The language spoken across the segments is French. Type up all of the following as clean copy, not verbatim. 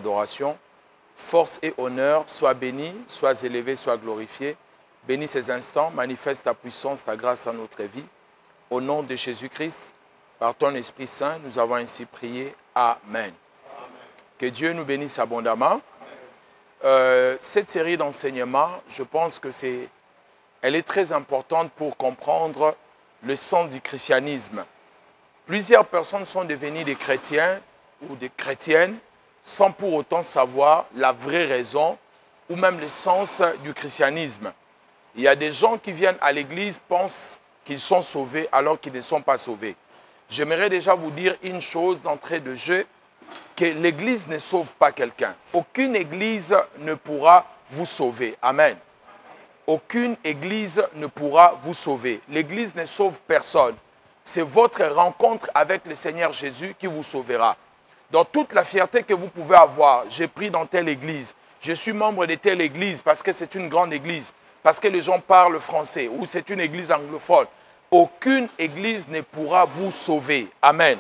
adoration. Force et honneur, sois béni, sois élevé, sois glorifié. Bénis ces instants, manifeste ta puissance, ta grâce dans notre vie. Au nom de Jésus-Christ, par ton Esprit Saint, nous avons ainsi prié. Amen. Amen. Que Dieu nous bénisse abondamment. Cette série d'enseignements, je pense que elle est très importante pour comprendre le sens du christianisme. Plusieurs personnes sont devenues des chrétiens ou des chrétiennes sans pour autant savoir la vraie raison ou même le sens du christianisme. Il y a des gens qui viennent à l'église, pensent qu'ils sont sauvés alors qu'ils ne sont pas sauvés. J'aimerais déjà vous dire une chose d'entrée de jeu, que l'église ne sauve pas quelqu'un. Aucune église ne pourra vous sauver. Amen. Aucune église ne pourra vous sauver. L'église ne sauve personne. C'est votre rencontre avec le Seigneur Jésus qui vous sauvera. Dans toute la fierté que vous pouvez avoir, j'ai pris dans telle église, je suis membre de telle église parce que c'est une grande église, parce que les gens parlent français, ou c'est une église anglophone. Aucune église ne pourra vous sauver. Amen.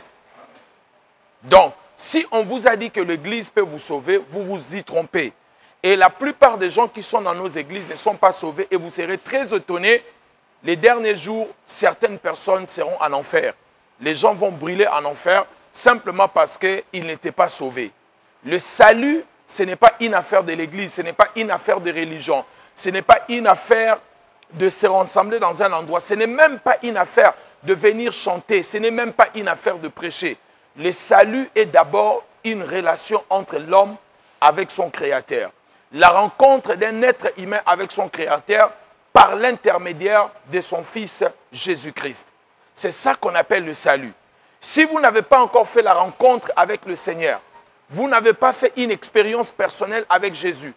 Donc, si on vous a dit que l'église peut vous sauver, vous vous y trompez. Et la plupart des gens qui sont dans nos églises ne sont pas sauvés et vous serez très étonnés. Les derniers jours, certaines personnes seront en enfer. Les gens vont brûler en enfer simplement parce qu'ils n'étaient pas sauvés. Le salut, ce n'est pas une affaire de l'église, ce n'est pas une affaire de religion, ce n'est pas une affaire de se rassembler dans un endroit, ce n'est même pas une affaire de venir chanter, ce n'est même pas une affaire de prêcher. Le salut est d'abord une relation entre l'homme avec son Créateur. La rencontre d'un être humain avec son Créateur par l'intermédiaire de son Fils Jésus-Christ. C'est ça qu'on appelle le salut. Si vous n'avez pas encore fait la rencontre avec le Seigneur, vous n'avez pas fait une expérience personnelle avec Jésus.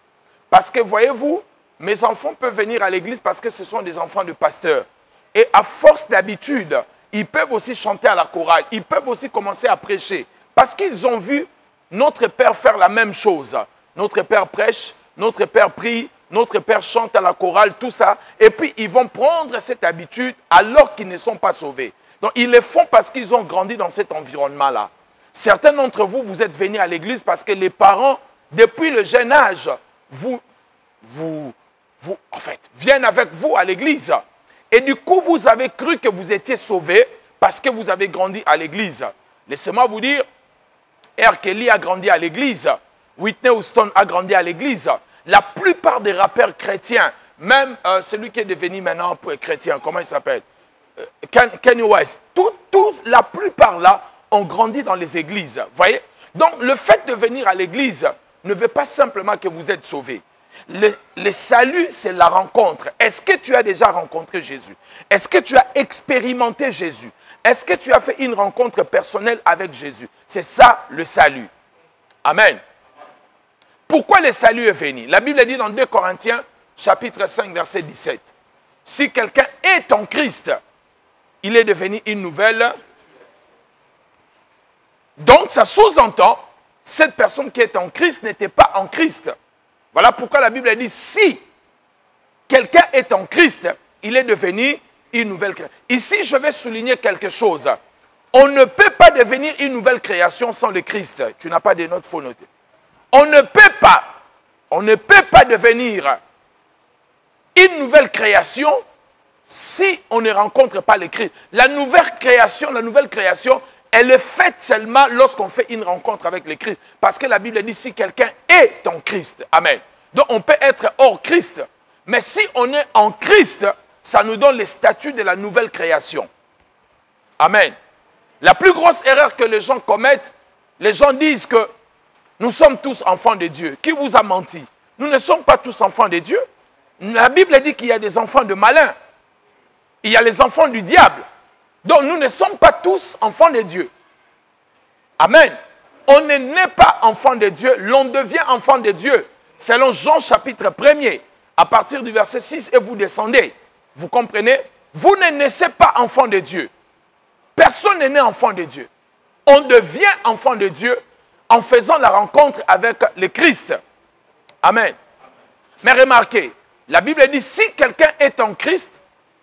Parce que voyez-vous, mes enfants peuvent venir à l'église parce que ce sont des enfants de pasteurs. Et à force d'habitude, ils peuvent aussi chanter à la chorale, ils peuvent aussi commencer à prêcher. Parce qu'ils ont vu notre Père faire la même chose. Notre Père prêche, notre Père prie, notre Père chante à la chorale, tout ça. Et puis ils vont prendre cette habitude alors qu'ils ne sont pas sauvés. Donc ils le font parce qu'ils ont grandi dans cet environnement-là. Certains d'entre vous, vous êtes venus à l'église parce que les parents, depuis le jeune âge, viennent avec vous à l'église. Et du coup, vous avez cru que vous étiez sauvés parce que vous avez grandi à l'église. Laissez-moi vous dire, R. Kelly a grandi à l'église. Whitney Houston a grandi à l'église. La plupart des rappeurs chrétiens, même celui qui est devenu maintenant chrétien, comment il s'appelle, Kanye West, la plupart là ont grandi dans les églises. Voyez? Donc le fait de venir à l'église ne veut pas simplement que vous êtes sauvés. Le salut, c'est la rencontre. Est-ce que tu as déjà rencontré Jésus? Est-ce que tu as expérimenté Jésus? Est-ce que tu as fait une rencontre personnelle avec Jésus? C'est ça le salut. Amen. Pourquoi le salut est venu? La Bible dit dans 2 Corinthiens, chapitre 5, verset 17. Si quelqu'un est en Christ, il est devenu une nouvelle. Donc, ça sous-entend, cette personne qui est en Christ n'était pas en Christ. Voilà pourquoi la Bible dit, si quelqu'un est en Christ, il est devenu une nouvelle création. Ici, je vais souligner quelque chose. On ne peut pas devenir une nouvelle création sans le Christ. Tu n'as pas de notes, il faut noter. On ne peut pas devenir une nouvelle création si on ne rencontre pas le Christ. La nouvelle création, elle est faite seulement lorsqu'on fait une rencontre avec le Christ. Parce que la Bible dit si quelqu'un est en Christ. Amen. Donc on peut être hors Christ. Mais si on est en Christ, ça nous donne le statut de la nouvelle création. Amen. La plus grosse erreur que les gens commettent, les gens disent que nous sommes tous enfants de Dieu. Qui vous a menti? Nous ne sommes pas tous enfants de Dieu. La Bible dit qu'il y a des enfants de malin. Il y a les enfants du diable. Donc nous ne sommes pas tous enfants de Dieu. Amen. On ne naît pas enfant de Dieu, l'on devient enfant de Dieu. Selon Jean chapitre 1er, à partir du verset 6, et vous descendez. Vous comprenez? Vous ne naissez pas enfant de Dieu. Personne n'est né enfant de Dieu. On devient enfant de Dieu en faisant la rencontre avec le Christ. Amen. Mais remarquez, la Bible dit, si quelqu'un est en Christ,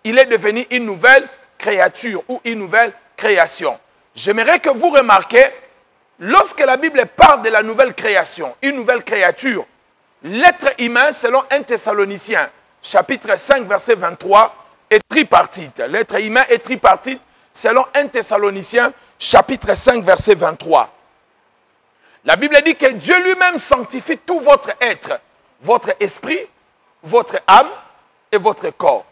il est devenu une nouvelle créature ou une nouvelle création. J'aimerais que vous remarquiez lorsque la Bible parle de la nouvelle création, une nouvelle créature, l'être humain, selon 1 Thessaloniciens, chapitre 5, verset 23, est tripartite. L'être humain est tripartite, selon 1 Thessaloniciens, chapitre 5, verset 23. La Bible dit que Dieu lui-même sanctifie tout votre être, votre esprit, votre âme et votre corps.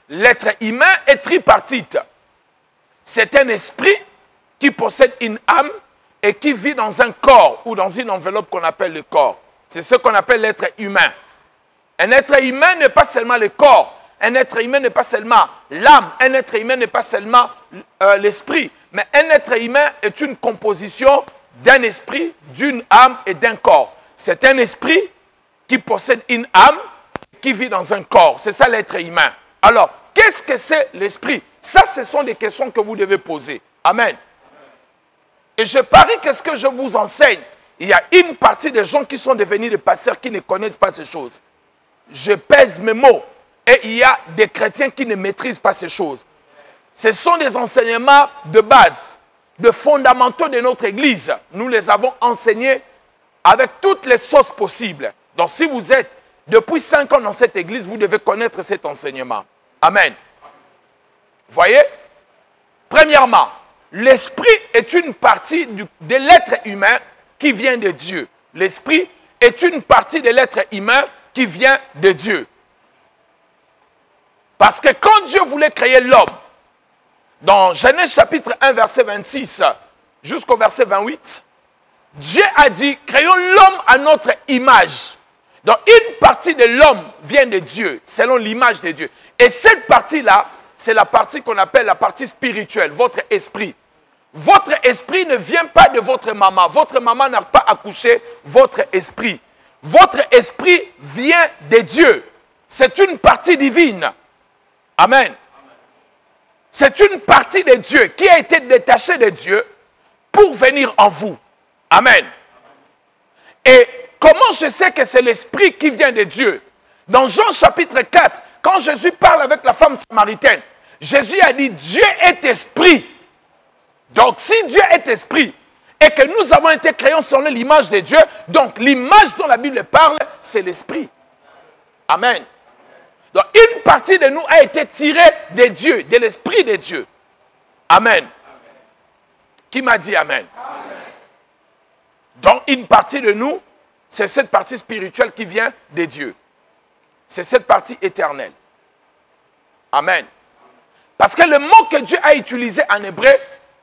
L'être humain est tripartite. C'est un esprit qui possède une âme et qui vit dans un corps ou dans une enveloppe qu'on appelle le corps. C'est ce qu'on appelle l'être humain. Un être humain n'est pas seulement le corps, un être humain n'est pas seulement l'âme, un être humain n'est pas seulement l'esprit, mais un être humain est une composition d'un esprit, d'une âme et d'un corps. C'est un esprit qui possède une âme qui vit dans un corps. C'est ça l'être humain. Alors, qu'est-ce que c'est l'esprit? Ça, ce sont des questions que vous devez poser. Amen. Et je parie que ce que je vous enseigne, il y a une partie des gens qui sont devenus des pasteurs qui ne connaissent pas ces choses. Je pèse mes mots. Et il y a des chrétiens qui ne maîtrisent pas ces choses. Ce sont des enseignements de base, de fondamentaux de notre Église. Nous les avons enseignés avec toutes les sauces possibles. Donc si vous êtes depuis 5 ans dans cette Église, vous devez connaître cet enseignement. Amen. Voyez? Premièrement, l'esprit est une partie de l'être humain qui vient de Dieu. L'esprit est une partie de l'être humain qui vient de Dieu. Parce que quand Dieu voulait créer l'homme, dans Genèse chapitre 1, verset 26 jusqu'au verset 28, Dieu a dit, créons l'homme à notre image. Donc une partie de l'homme vient de Dieu, selon l'image de Dieu. Et cette partie-là, c'est la partie qu'on appelle la partie spirituelle, votre esprit. Votre esprit ne vient pas de votre maman. Votre maman n'a pas accouché votre esprit. Votre esprit vient de Dieu. C'est une partie divine. Amen. C'est une partie de Dieu qui a été détachée de Dieu pour venir en vous. Amen. Et comment je sais que c'est l'esprit qui vient de Dieu? Dans Jean chapitre 4, quand Jésus parle avec la femme samaritaine, Jésus a dit, Dieu est esprit. Donc si Dieu est esprit et que nous avons été créés selon l'image de Dieu, donc l'image dont la Bible parle, c'est l'esprit. Amen. Donc une partie de nous a été tirée de Dieu, de l'esprit de Dieu. Amen. Qui m'a dit amen? Amen. Donc une partie de nous, c'est cette partie spirituelle qui vient de Dieu. C'est cette partie éternelle. Amen. Parce que le mot que Dieu a utilisé en hébreu,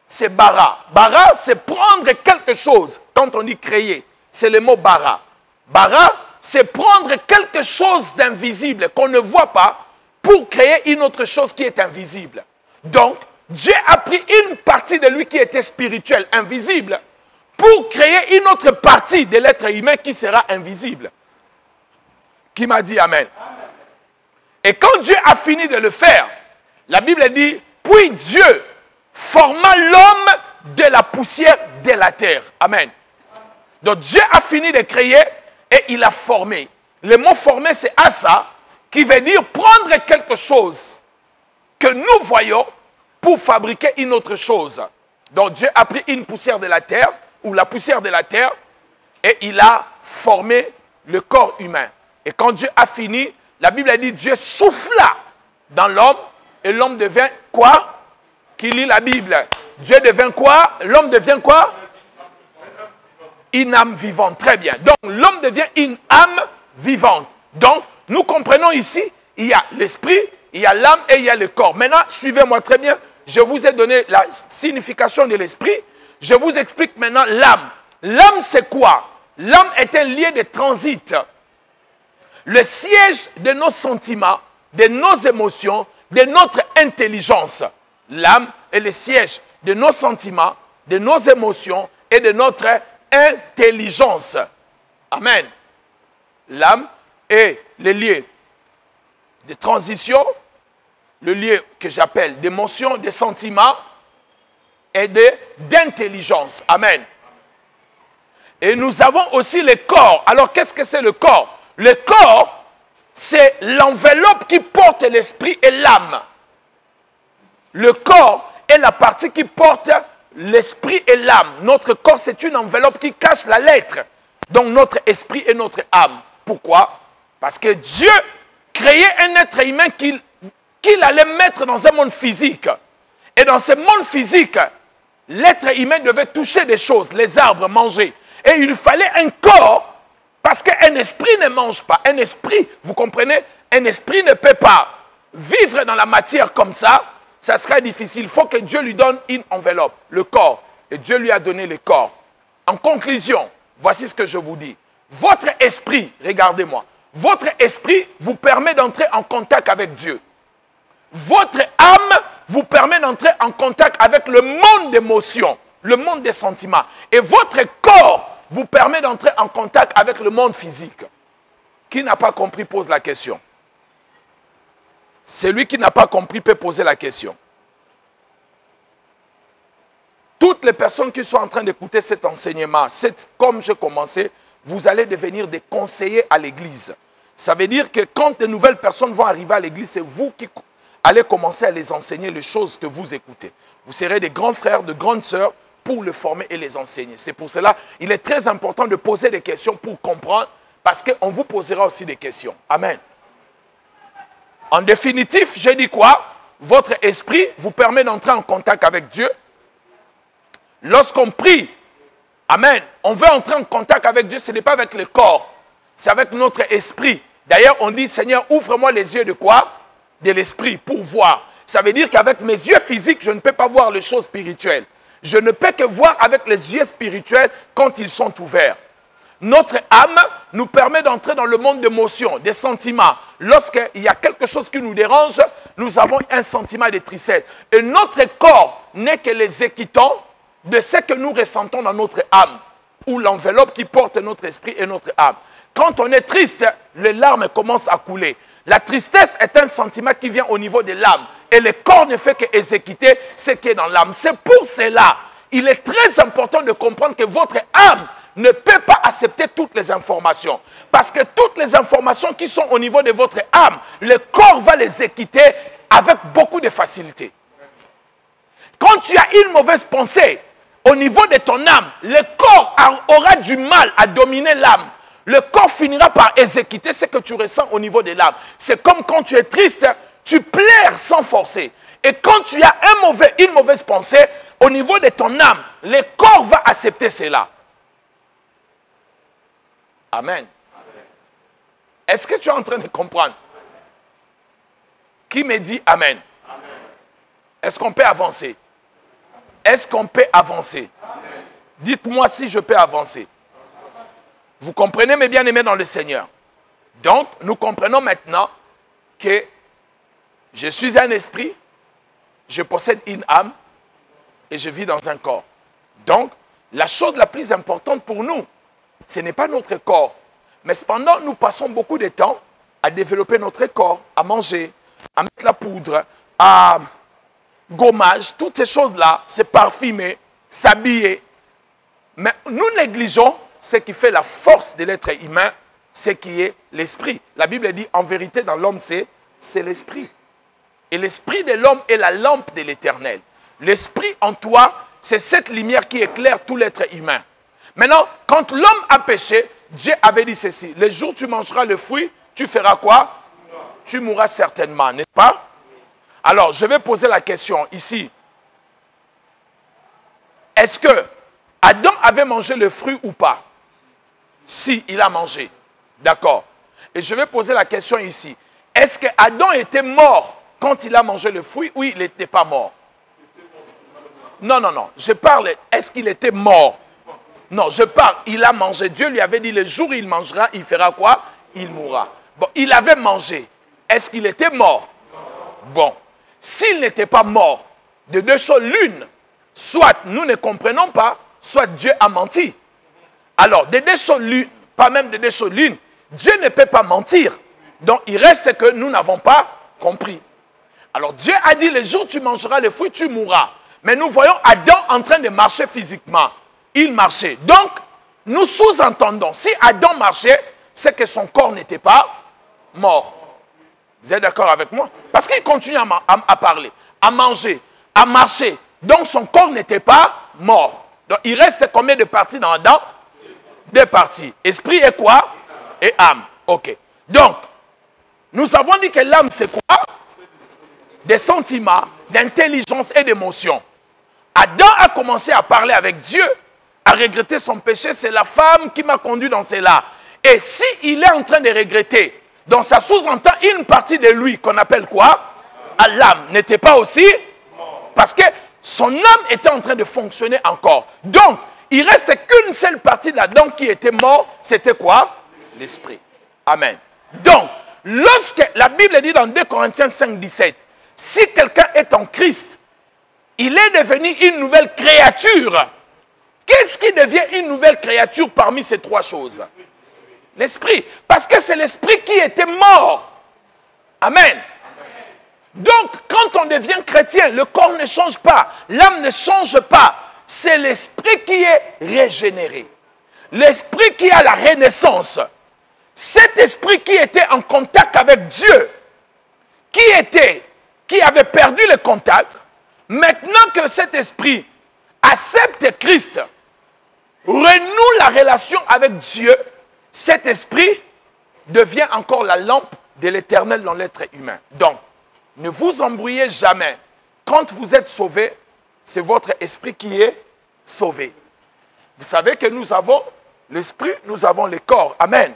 c'est bara. Bara, c'est prendre quelque chose. Quand on dit créer, c'est le mot bara. Bara, c'est prendre quelque chose d'invisible qu'on ne voit pas pour créer une autre chose qui est invisible. Donc, Dieu a pris une partie de lui qui était spirituelle, invisible, pour créer une autre partie de l'être humain qui sera invisible. Qui m'a dit amen? Et quand Dieu a fini de le faire, la Bible dit, puis Dieu forma l'homme de la poussière de la terre. Amen. Donc Dieu a fini de créer et il a formé. Le mot former, c'est asa, qui veut dire prendre quelque chose que nous voyons pour fabriquer une autre chose. Donc Dieu a pris une poussière de la terre, ou la poussière de la terre, et il a formé le corps humain. Et quand Dieu a fini, la Bible a dit, Dieu souffla dans l'homme, et l'homme devient quoi? Qui lit la Bible? Dieu devient quoi? L'homme devient quoi? Une âme vivante. Très bien. Donc, l'homme devient une âme vivante. Donc, nous comprenons ici, il y a l'esprit, il y a l'âme et il y a le corps. Maintenant, suivez-moi très bien. Je vous ai donné la signification de l'esprit. Je vous explique maintenant l'âme. L'âme, c'est quoi? L'âme est un lieu de transit. Le siège de nos sentiments, de nos émotions, de notre intelligence. L'âme est le siège de nos sentiments, de nos émotions et de notre intelligence. Amen. L'âme est le lieu de transition, le lieu que j'appelle d'émotion, de sentiments et d'intelligence. Amen. Et nous avons aussi le corps. Alors qu'est-ce que c'est le corps? Le corps, c'est l'enveloppe qui porte l'esprit et l'âme. Le corps est la partie qui porte l'esprit et l'âme. Notre corps, c'est une enveloppe qui cache la lettre. Donc notre esprit et notre âme. Pourquoi? Parce que Dieu créait un être humain qu'il allait mettre dans un monde physique. Et dans ce monde physique, l'être humain devait toucher des choses, les arbres, manger. Et il fallait un corps, parce qu'un esprit ne mange pas. Un esprit, vous comprenez? Un esprit ne peut pas vivre dans la matière comme ça. Ça serait difficile. Il faut que Dieu lui donne une enveloppe, le corps. Et Dieu lui a donné le corps. En conclusion, voici ce que je vous dis. Votre esprit, regardez-moi, votre esprit vous permet d'entrer en contact avec Dieu. Votre âme vous permet d'entrer en contact avec le monde d'émotions, le monde des sentiments. Et votre corps vous permet d'entrer en contact avec le monde physique. Qui n'a pas compris pose la question. Celui qui n'a pas compris peut poser la question. Toutes les personnes qui sont en train d'écouter cet enseignement, comme j'ai commencé, vous allez devenir des conseillers à l'église. Ça veut dire que quand de nouvelles personnes vont arriver à l'église, c'est vous qui allez commencer à les enseigner les choses que vous écoutez. Vous serez des grands frères, de grandes sœurs pour les former et les enseigner. C'est pour cela qu'il est très important de poser des questions pour comprendre, parce qu'on vous posera aussi des questions. Amen. En définitif, je dis quoi? Votre esprit vous permet d'entrer en contact avec Dieu. Lorsqu'on prie, amen, on veut entrer en contact avec Dieu, ce n'est pas avec le corps, c'est avec notre esprit. D'ailleurs, on dit, Seigneur, ouvre-moi les yeux de quoi? De l'esprit, pour voir. Ça veut dire qu'avec mes yeux physiques, je ne peux pas voir les choses spirituelles. Je ne peux que voir avec les yeux spirituels quand ils sont ouverts. Notre âme nous permet d'entrer dans le monde d'émotions, des sentiments. Lorsqu'il y a quelque chose qui nous dérange, nous avons un sentiment de tristesse. Et notre corps n'est que l'exécutant de ce que nous ressentons dans notre âme, ou l'enveloppe qui porte notre esprit et notre âme. Quand on est triste, les larmes commencent à couler. La tristesse est un sentiment qui vient au niveau de l'âme. Et le corps ne fait qu'exécuter ce qui est dans l'âme. C'est pour cela, il est très important de comprendre que votre âme ne peut pas accepter toutes les informations. Parce que toutes les informations qui sont au niveau de votre âme, le corps va les exécuter avec beaucoup de facilité. Quand tu as une mauvaise pensée au niveau de ton âme, le corps aura du mal à dominer l'âme. Le corps finira par exécuter ce que tu ressens au niveau de l'âme. C'est comme quand tu es triste, tu pleures sans forcer. Et quand tu as une mauvaise pensée, au niveau de ton âme, le corps va accepter cela. Amen. Est-ce que tu es en train de comprendre? Qui me dit Amen? Est-ce qu'on peut avancer? Est-ce qu'on peut avancer? Dites-moi si je peux avancer. Vous comprenez, mes bien-aimés dans le Seigneur? Donc, nous comprenons maintenant que je suis un esprit, je possède une âme et je vis dans un corps. Donc, la chose la plus importante pour nous, ce n'est pas notre corps. Mais cependant, nous passons beaucoup de temps à développer notre corps, à manger, à mettre la poudre, à gommage, toutes ces choses-là, c'est parfumer, s'habiller. Mais nous négligeons ce qui fait la force de l'être humain, ce qui est l'esprit. La Bible dit, en vérité, dans l'homme, c'est l'esprit. Et l'esprit de l'homme est la lampe de l'Éternel. L'esprit en toi, c'est cette lumière qui éclaire tout l'être humain. Maintenant, quand l'homme a péché, Dieu avait dit ceci. Le jour où tu mangeras le fruit, tu feras quoi? Tu mourras certainement, n'est-ce pas? Alors, je vais poser la question ici. Est-ce que Adam avait mangé le fruit ou pas? Si, il a mangé. D'accord. Et je vais poser la question ici. Est-ce que Adam était mort quand il a mangé le fruit ou il n'était pas mort? Non, non, non. Je parle, est-ce qu'il était mort? Non, je parle, il a mangé. Dieu lui avait dit, le jour où il mangera, il fera quoi? Il mourra. Bon, il avait mangé. Est-ce qu'il était mort? Bon, s'il n'était pas mort, de deux choses l'une, soit nous ne comprenons pas, soit Dieu a menti. Alors, de deux choses l'une, pas même de deux choses l'une, Dieu ne peut pas mentir. Donc, il reste que nous n'avons pas compris. Alors, Dieu a dit, le jour où tu mangeras le fruit, tu mourras. Mais nous voyons Adam en train de marcher physiquement. Il marchait. Donc, nous sous-entendons, si Adam marchait, c'est que son corps n'était pas mort. Vous êtes d'accord avec moi? Parce qu'il continue à parler, à manger, à marcher. Donc, son corps n'était pas mort. Donc, il reste combien de parties dans Adam? Deux parties. Esprit et quoi? Et âme. Ok. Donc, nous avons dit que l'âme, c'est quoi? Des sentiments, d'intelligence et d'émotion. Adam a commencé à parler avec Dieu, à regretter son péché. C'est la femme qui m'a conduit dans cela. Et s'il est en train de regretter, donc ça sous-entend une partie de lui qu'on appelle quoi? À l'âme. N'était pas aussi? Parce que son âme était en train de fonctionner encore. Donc, il ne reste qu'une seule partie là-dedans qui était morte. C'était quoi? L'esprit. Amen. Donc, lorsque la Bible dit dans 2 Corinthiens 5, 17, si quelqu'un est en Christ, il est devenu une nouvelle créature. Qu'est-ce qui devient une nouvelle créature parmi ces trois choses? L'esprit. Parce que c'est l'esprit qui était mort. Amen. Donc, quand on devient chrétien, le corps ne change pas, l'âme ne change pas. C'est l'esprit qui est régénéré. L'esprit qui a la renaissance. Cet esprit qui était en contact avec Dieu, qui avait perdu le contact, maintenant que cet esprit accepte Christ, renoue la relation avec Dieu, cet esprit devient encore la lampe de l'Éternel dans l'être humain. Donc, ne vous embrouillez jamais. Quand vous êtes sauvé, c'est votre esprit qui est sauvé. Vous savez que nous avons l'esprit, nous avons le corps. Amen.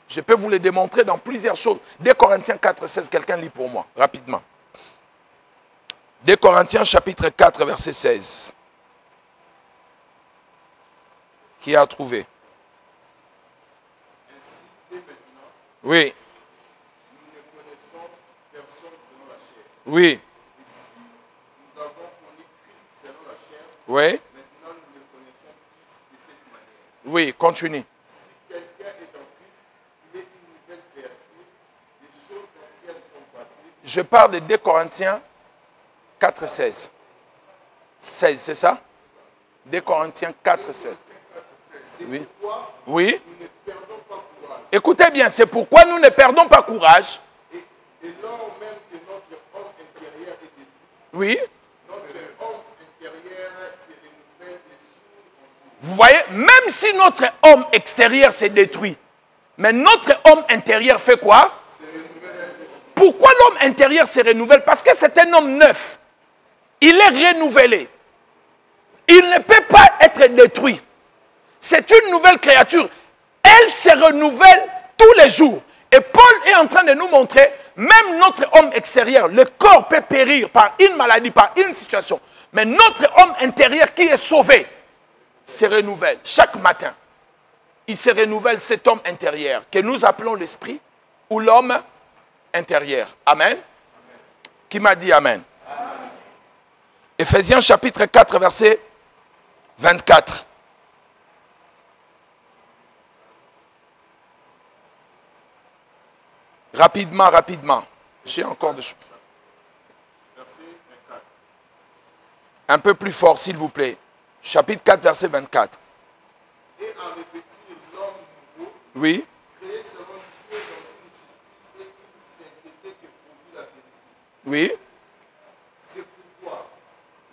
Je peux vous le démontrer dans plusieurs choses. 2 Corinthiens 4, 16, quelqu'un lit pour moi, rapidement. 2 Corinthiens chapitre 4, verset 16. Qui a trouvé? Ainsi et maintenant, oui. nous ne connaissons personne selon la chair. Oui. Et si nous avons connu Christ selon la chair, Oui. maintenant nous le connaissons plus de cette manière. Oui, continue. Si quelqu'un est en Christ, il est une nouvelle créature. Les choses anciennes sont passées. Je parle de 2 Corinthiens 4, 16. 16, c'est ça? 2 Corinthiens 4, 16. C'est Oui. pourquoi Oui. nous ne perdons pas courage. Écoutez bien, c'est pourquoi nous ne perdons pas courage. Et lors même que notre homme intérieur est détruit, Oui. notre homme intérieur se renouvelle de jour en jour. Vous voyez, même si notre homme extérieur s'est détruit, mais notre homme intérieur fait quoi? Pourquoi l'homme intérieur se renouvelle? Parce que c'est un homme neuf. Il est renouvelé. Il ne peut pas être détruit. C'est une nouvelle créature. Elle se renouvelle tous les jours. Et Paul est en train de nous montrer, même notre homme extérieur, le corps peut périr par une maladie, par une situation. Mais notre homme intérieur qui est sauvé se renouvelle chaque matin. Il se renouvelle cet homme intérieur que nous appelons l'esprit ou l'homme intérieur. Amen. Qui m'a dit Amen? Éphésiens chapitre 4, verset 24. Rapidement, rapidement. J'ai encore des choses. Verset 24. Un peu plus fort, s'il vous plaît. Chapitre 4, verset 24. Et à revêtir l'homme nouveau, Oui. créé selon Dieu dans une justice et une sainteté que produit la vérité. Oui. C'est pourquoi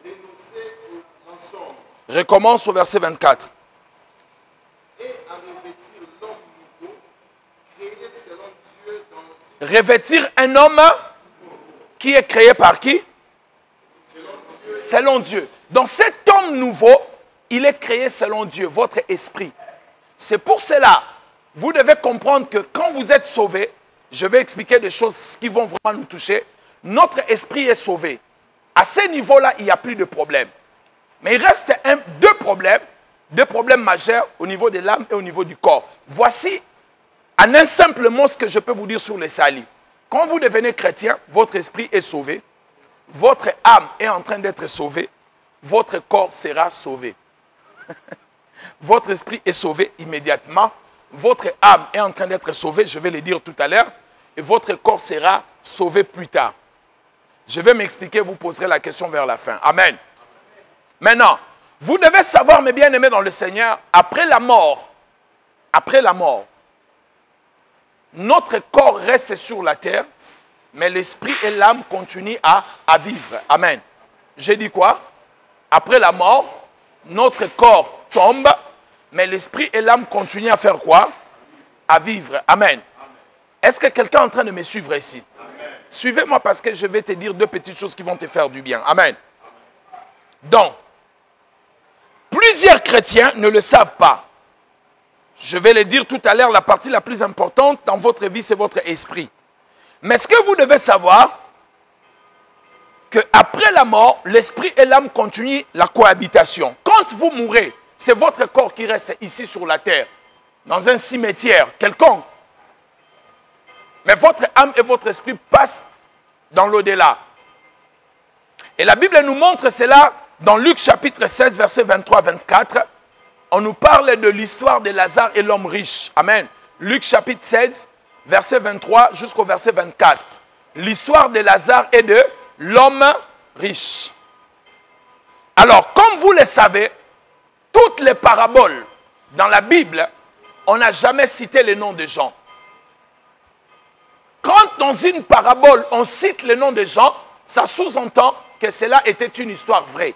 renoncer au mensonge Recommence au verset 24. et à revêtir l'homme nouveau, créé selon Dieu dans une Revêtir un homme qui est créé par qui? selon Dieu, Selon Dieu. Donc cet homme nouveau, il est créé selon Dieu, votre esprit. C'est pour cela, vous devez comprendre que quand vous êtes sauvé, je vais expliquer des choses qui vont vraiment nous toucher. Notre esprit est sauvé. À ce niveau-là, il n'y a plus de problème. Mais il reste deux problèmes majeurs au niveau de l'âme et au niveau du corps. Voici en un simple mot ce que je peux vous dire sur les salis. Quand vous devenez chrétien, votre esprit est sauvé. Votre âme est en train d'être sauvée. Votre corps sera sauvé. Votre esprit est sauvé immédiatement. Votre âme est en train d'être sauvée, je vais le dire tout à l'heure. Et votre corps sera sauvé plus tard. Je vais m'expliquer, vous poserez la question vers la fin. Amen. Maintenant, vous devez savoir, mes bien-aimés dans le Seigneur, après la mort, notre corps reste sur la terre, mais l'esprit et l'âme continuent à vivre. Amen. J'ai dit quoi? Après la mort, notre corps tombe, mais l'esprit et l'âme continuent à faire quoi? À vivre. Amen. Est-ce que quelqu'un est en train de me suivre ici? Suivez-moi parce que je vais te dire deux petites choses qui vont te faire du bien. Amen. Donc, plusieurs chrétiens ne le savent pas. Je vais le dire tout à l'heure, la partie la plus importante dans votre vie, c'est votre esprit. Mais ce que vous devez savoir, qu'après la mort, l'esprit et l'âme continuent la cohabitation. Quand vous mourrez, c'est votre corps qui reste ici sur la terre, dans un cimetière quelconque. Mais votre âme et votre esprit passent dans l'au-delà. Et la Bible nous montre cela dans Luc chapitre 16, verset 23-24. On nous parle de l'histoire de Lazare et l'homme riche. Amen. Luc chapitre 16, verset 23 jusqu'au verset 24. L'histoire de Lazare et de l'homme riche. Alors, comme vous le savez, toutes les paraboles dans la Bible, on n'a jamais cité les noms des gens. Quand dans une parabole, on cite le nom des gens, ça sous-entend que cela était une histoire vraie.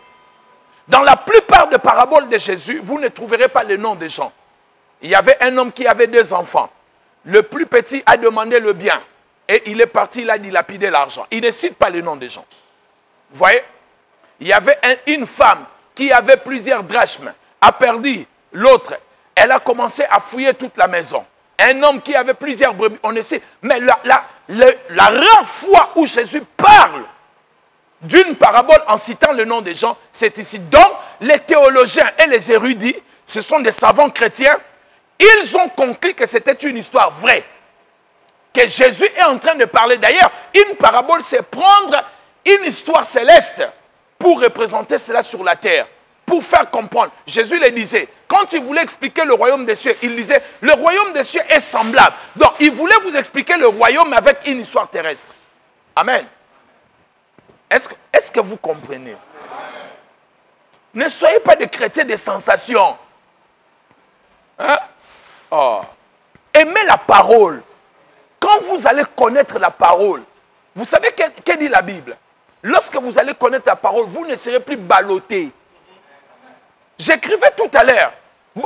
Dans la plupart des paraboles de Jésus, vous ne trouverez pas le nom des gens. Il y avait un homme qui avait 2 enfants. Le plus petit a demandé le bien. Et il est parti, il a dilapidé l'argent. Il ne cite pas le nom des gens. Vous voyez? Il y avait une femme qui avait plusieurs drachmes, a perdu l'autre. Elle a commencé à fouiller toute la maison. Un homme qui avait plusieurs brebis, on essaie. Mais la rare fois où Jésus parle d'une parabole en citant le nom des gens, c'est ici. Donc, les théologiens et les érudits, ce sont des savants chrétiens, ils ont conclu que c'était une histoire vraie. Que Jésus est en train de parler. D'ailleurs, une parabole, c'est prendre une histoire céleste pour représenter cela sur la terre. Pour faire comprendre. Jésus le disait, quand il voulait expliquer le royaume des cieux, il disait, le royaume des cieux est semblable. Donc, il voulait vous expliquer le royaume avec une histoire terrestre. Amen. Est-ce que vous comprenez? Ne soyez pas des chrétiens de sensations. Hein? Oh. Aimez la parole. Quand vous allez connaître la parole, vous savez que dit la Bible? Lorsque vous allez connaître la parole, vous ne serez plus ballottés. J'écrivais tout à l'heure.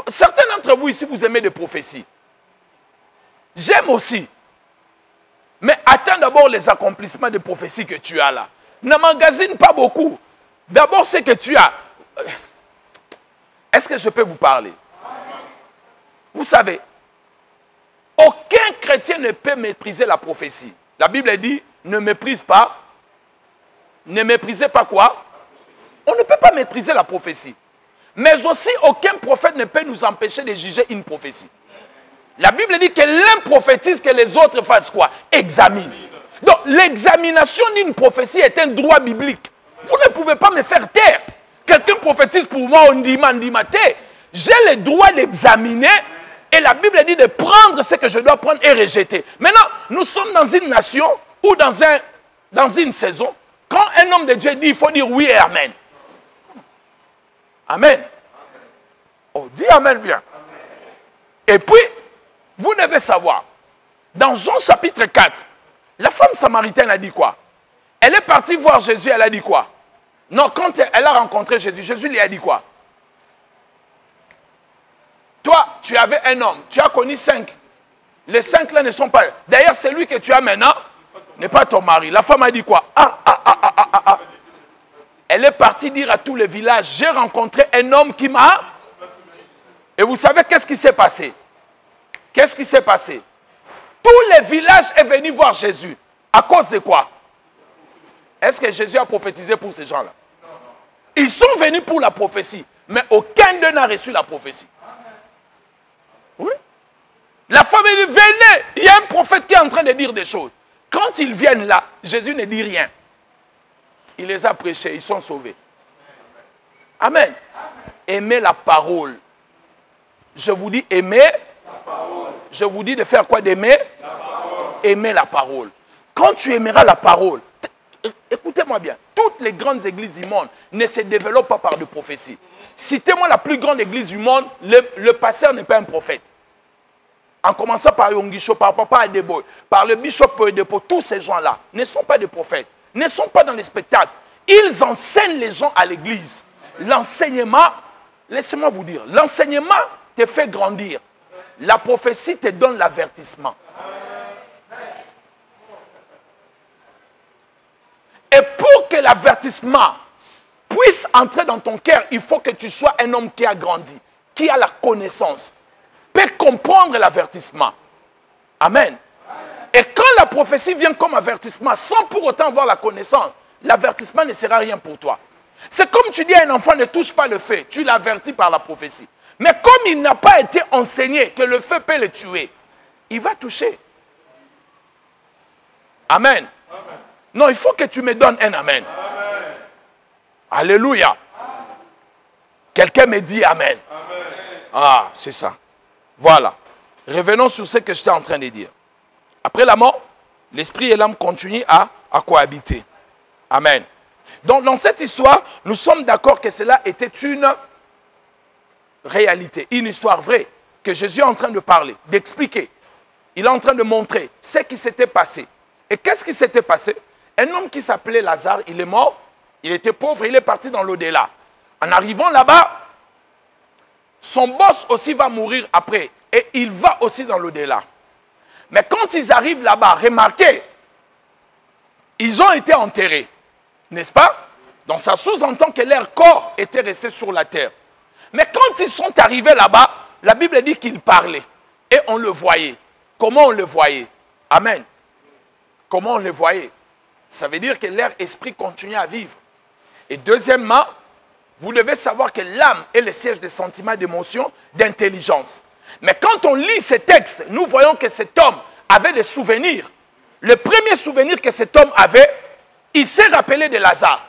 Certains d'entre vous ici, vous aimez des prophéties. J'aime aussi. Mais attends d'abord les accomplissements des prophéties que tu as là. N'emmagasine pas beaucoup. D'abord, ce que tu as. Est-ce que je peux vous parler? Vous savez, aucun chrétien ne peut mépriser la prophétie. La Bible dit, ne méprise pas. Ne méprisez pas quoi? On ne peut pas mépriser la prophétie. Mais aussi, aucun prophète ne peut nous empêcher de juger une prophétie. La Bible dit que l'un prophétise, que les autres fassent quoi? Examine. Donc, l'examination d'une prophétie est un droit biblique. Vous ne pouvez pas me faire taire. Quelqu'un prophétise pour moi, on dit maté. J'ai le droit d'examiner et la Bible dit de prendre ce que je dois prendre et rejeter. Maintenant, nous sommes dans une nation ou dans une saison, quand un homme de Dieu dit, il faut dire oui et amen. Amen. Oh, dis amen bien. Et puis, vous devez savoir, dans Jean chapitre 4, la femme samaritaine a dit quoi? Elle est partie voir Jésus, elle a dit quoi? Non, quand elle a rencontré Jésus, Jésus lui a dit quoi? Toi, tu avais un homme, tu as connu 5. Les 5 là ne sont pas... D'ailleurs, celui que tu as maintenant n'est pas ton mari. La femme a dit quoi? Elle est partie dire à tous les villages, j'ai rencontré un homme qui m'a... Et vous savez qu'est-ce qui s'est passé? Qu'est-ce qui s'est passé? Tous les villages sont venus voir Jésus. À cause de quoi? Est-ce que Jésus a prophétisé pour ces gens-là? Ils sont venus pour la prophétie, mais aucun d'eux n'a reçu la prophétie. Oui. La femme dit, venez, il y a un prophète qui est en train de dire des choses. Quand ils viennent là, Jésus ne dit rien. Il les a prêchés, ils sont sauvés. Amen. Aimez la parole. Je vous dis aimer. Je vous dis de faire quoi? D'aimer? Aimer la parole. Quand tu aimeras la parole, écoutez-moi bien, toutes les grandes églises du monde ne se développent pas par des prophéties. Citez-moi la plus grande église du monde, le pasteur n'est pas un prophète. En commençant par Yongisho, par Papa Adeboy, par le bishop Poedepo, tous ces gens-là ne sont pas des prophètes, ne sont pas dans les spectacles. Ils enseignent les gens à l'église. L'enseignement Laissez-moi vous dire, l'enseignement te fait grandir. La prophétie te donne l'avertissement. Et pour que l'avertissement puisse entrer dans ton cœur, il faut que tu sois un homme qui a grandi, qui a la connaissance, peut comprendre l'avertissement. Amen. Et quand la prophétie vient comme avertissement, sans pour autant avoir la connaissance, l'avertissement ne sera rien pour toi. C'est comme tu dis à un enfant, ne touche pas le feu, tu l'avertis par la prophétie. Mais comme il n'a pas été enseigné que le feu peut le tuer, il va toucher. Amen. Amen. Non, il faut que tu me donnes un amen. Amen. Alléluia. Quelqu'un me dit amen. Amen. Ah, c'est ça. Voilà. Revenons sur ce que j'étais en train de dire. Après la mort, l'esprit et l'âme continuent à cohabiter. Amen. Donc, dans cette histoire, nous sommes d'accord que cela était une réalité, une histoire vraie, que Jésus est en train de parler, d'expliquer. Il est en train de montrer ce qui s'était passé. Et qu'est-ce qui s'était passé? Un homme qui s'appelait Lazare, il est mort, il était pauvre, il est parti dans l'au-delà. En arrivant là-bas, son boss aussi va mourir après. Et il va aussi dans l'au-delà. Mais quand ils arrivent là-bas, remarquez, ils ont été enterrés. N'est-ce pas? Donc ça sous-entend que leur corps était resté sur la terre. Mais quand ils sont arrivés là-bas, la Bible dit qu'ils parlaient. Et on le voyait. Comment on le voyait? Amen. Comment on le voyait? Ça veut dire que leur esprit continuait à vivre. Et deuxièmement, vous devez savoir que l'âme est le siège des sentiments, d'émotions, d'intelligence. Mais quand on lit ces textes, nous voyons que cet homme avait des souvenirs. Le premier souvenir que cet homme avait, il s'est rappelé de Lazare.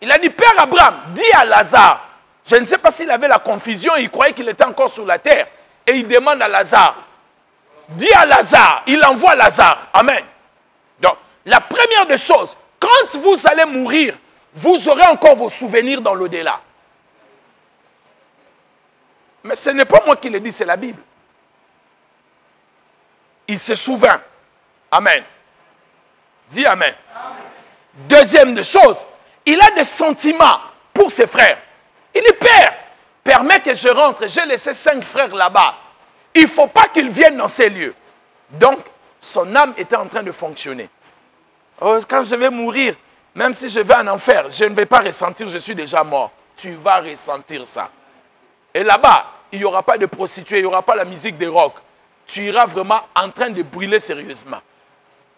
Il a dit, Père Abraham, dis à Lazare. Je ne sais pas s'il avait la confusion, il croyait qu'il était encore sur la terre. Et il demande à Lazare. Dis à Lazare, il envoie Lazare. Amen. Donc, la première des choses, quand vous allez mourir, vous aurez encore vos souvenirs dans l'au-delà. Mais ce n'est pas moi qui le dis, c'est la Bible. Il se souvient. Amen. Dis Amen. Amen. Deuxième des choses, il a des sentiments pour ses frères. Il dit, Père, permets que je rentre. J'ai laissé 5 frères là-bas. Il ne faut pas qu'ils viennent dans ces lieux. Donc, son âme était en train de fonctionner. Oh, quand je vais mourir, même si je vais en enfer, je ne vais pas ressentir, je suis déjà mort. Tu vas ressentir ça. Et là-bas, il n'y aura pas de prostituées, il n'y aura pas la musique de rock. Tu iras vraiment en train de brûler sérieusement.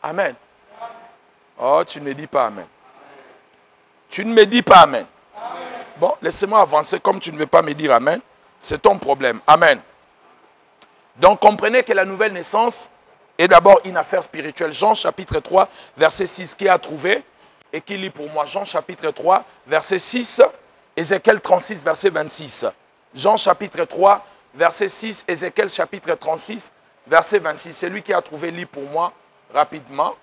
Amen. Oh, tu ne me dis pas Amen. Tu ne me dis pas Amen. Bon, laissez-moi avancer comme tu ne veux pas me dire Amen. C'est ton problème. Amen. Donc, comprenez que la nouvelle naissance est d'abord une affaire spirituelle. Jean chapitre 3, verset 6, qui a trouvé et qui lit pour moi. Jean chapitre 3, verset 6, Ézéchiel 36, verset 26. Jean chapitre 3, verset 6, Ézéchiel chapitre 36, verset 26. C'est lui qui a trouvé, lit pour moi rapidement.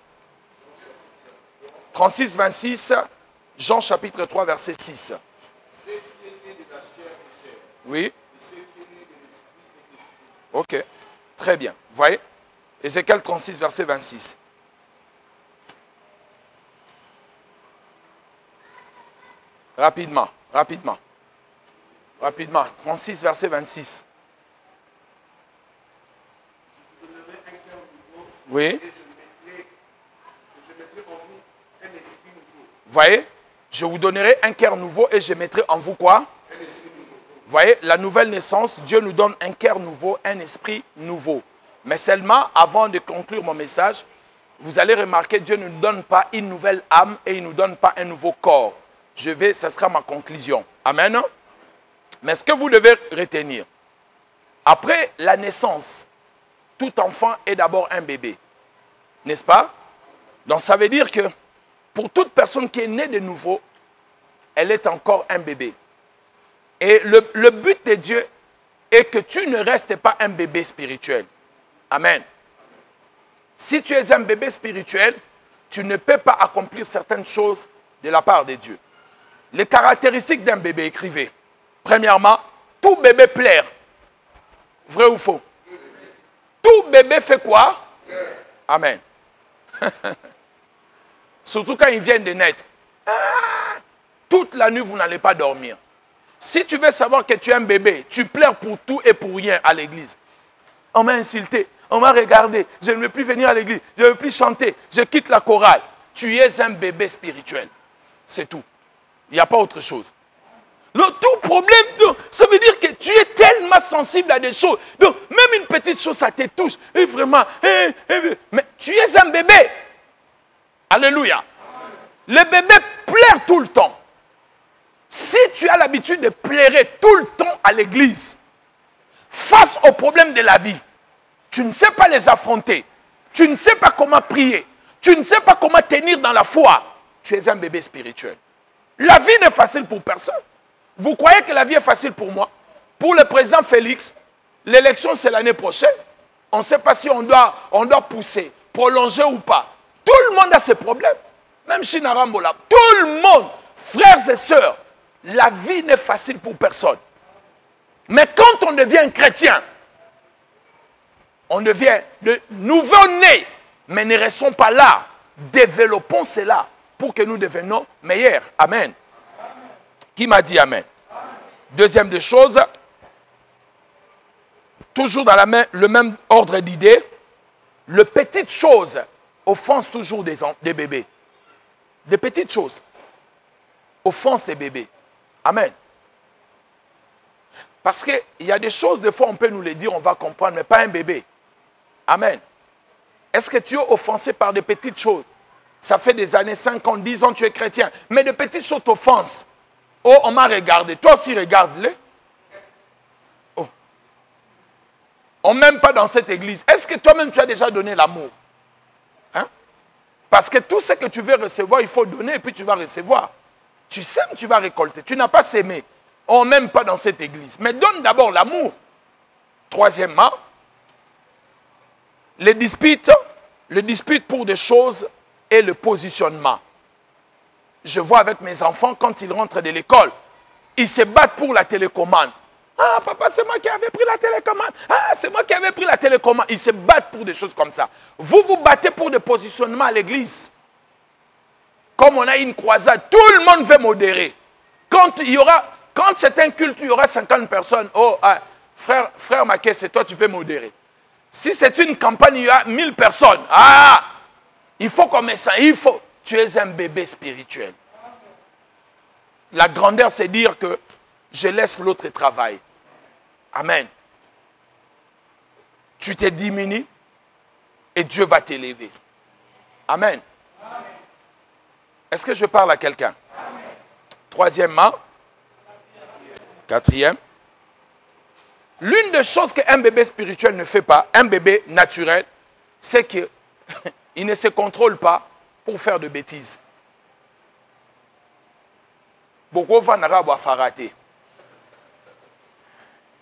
36, 26, Jean chapitre 3, verset 6. Oui. Ok, très bien. Vous voyez? Ézéchiel 36, verset 26. Rapidement, rapidement. Rapidement. 36, verset 26. Oui. Vous voyez? Je vous donnerai un cœur nouveau et je mettrai en vous quoi? Vous voyez, la nouvelle naissance, Dieu nous donne un cœur nouveau, un esprit nouveau. Mais seulement, avant de conclure mon message, vous allez remarquer, Dieu ne nous donne pas une nouvelle âme et il ne nous donne pas un nouveau corps. Ce sera ma conclusion. Amen. Mais ce que vous devez retenir, après la naissance, tout enfant est d'abord un bébé. N'est-ce pas? Donc ça veut dire que pour toute personne qui est née de nouveau, elle est encore un bébé. Et le but de Dieu est que tu ne restes pas un bébé spirituel. Amen. Si tu es un bébé spirituel, tu ne peux pas accomplir certaines choses de la part de Dieu. Les caractéristiques d'un bébé, écrivez. Premièrement, tout bébé pleure. Vrai ou faux? Tout bébé fait quoi? Amen. Surtout quand ils viennent de naître. Toute la nuit, vous n'allez pas dormir. Si tu veux savoir que tu es un bébé, tu pleures pour tout et pour rien à l'église. On m'a insulté, on m'a regardé, je ne veux plus venir à l'église, je ne veux plus chanter, je quitte la chorale. Tu es un bébé spirituel. C'est tout. Il n'y a pas autre chose. Donc, tout problème, ça veut dire que tu es tellement sensible à des choses. Donc, même une petite chose, ça te touche. Et vraiment, mais tu es un bébé. Alléluia. Le bébé pleure tout le temps. Si tu as l'habitude de pleurer tout le temps à l'église, face aux problèmes de la vie, tu ne sais pas les affronter, tu ne sais pas comment prier, tu ne sais pas comment tenir dans la foi, tu es un bébé spirituel. La vie n'est facile pour personne. Vous croyez que la vie est facile pour moi? Pour le président Félix, l'élection c'est l'année prochaine. On ne sait pas si on doit pousser, prolonger ou pas. Tout le monde a ses problèmes. Même Chinarambola. Tout le monde, frères et sœurs, la vie n'est facile pour personne. Mais quand on devient chrétien, on devient de nouveau-nés, mais ne restons pas là. Développons cela pour que nous devenions meilleurs. Amen. Qui m'a dit amen? Deuxième des choses, toujours dans le même ordre d'idées, les petites choses offensent toujours des bébés. Des petites choses offensent des bébés. Amen. Parce qu'il y a des choses, des fois on peut nous les dire, on va comprendre, mais pas un bébé. Amen. Est-ce que tu es offensé par des petites choses? Ça fait des années, 5 ans, 10 ans, tu es chrétien. Mais des petites choses t'offensent. Oh, on m'a regardé. Toi aussi, regarde-les. Oh. On ne m'aime pas dans cette église. Est-ce que toi-même, tu as déjà donné l'amour? Hein? Parce que tout ce que tu veux recevoir, il faut donner et puis tu vas recevoir. Tu sèmes, tu vas récolter. Tu n'as pas sémé. On ne m'aime pas dans cette église. Mais donne d'abord l'amour. Troisièmement, les disputes pour des choses et le positionnement. Je vois avec mes enfants, quand ils rentrent de l'école, ils se battent pour la télécommande. Ah, papa, c'est moi qui avais pris la télécommande. Ah, c'est moi qui avais pris la télécommande. Ils se battent pour des choses comme ça. Vous vous battez pour des positionnements à l'église. Comme on a une croisade, tout le monde veut modérer. Quand c'est un culte, il y aura 50 personnes. Oh, ah, frère Maquet, c'est toi, tu peux modérer. Si c'est une campagne, il y a 1000 personnes. Ah, il faut comme ça, il faut. Tu es un bébé spirituel. La grandeur, c'est dire que je laisse l'autre travailler. Amen. Tu te diminues et Dieu va t'élever. Amen. Est-ce que je parle à quelqu'un? Troisièmement, quatrième, l'une des choses qu'un bébé spirituel ne fait pas, un bébé naturel, c'est qu'il ne se contrôle pas pour faire de bêtises. Beaucoup vont farater.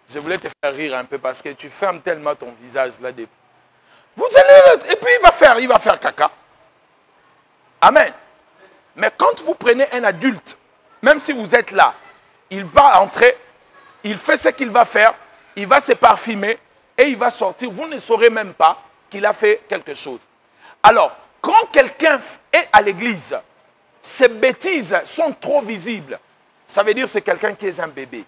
Je voulais te faire rire un peu parce que tu fermes tellement ton visage là. Vous allez, et puis il va faire caca. Amen. Mais quand vous prenez un adulte, même si vous êtes là, il va entrer, il fait ce qu'il va faire, il va se parfumer et il va sortir. Vous ne saurez même pas qu'il a fait quelque chose. Alors, quand quelqu'un est à l'église, ses bêtises sont trop visibles. Ça veut dire que c'est quelqu'un qui est un bébé.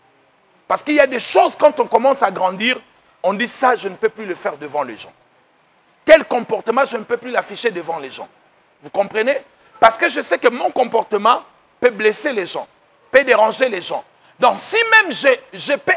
Parce qu'il y a des choses, quand on commence à grandir, on dit ça, je ne peux plus le faire devant les gens. Tel comportement, je ne peux plus l'afficher devant les gens. Vous comprenez? Parce que je sais que mon comportement peut blesser les gens, peut déranger les gens. Donc, si même je peux...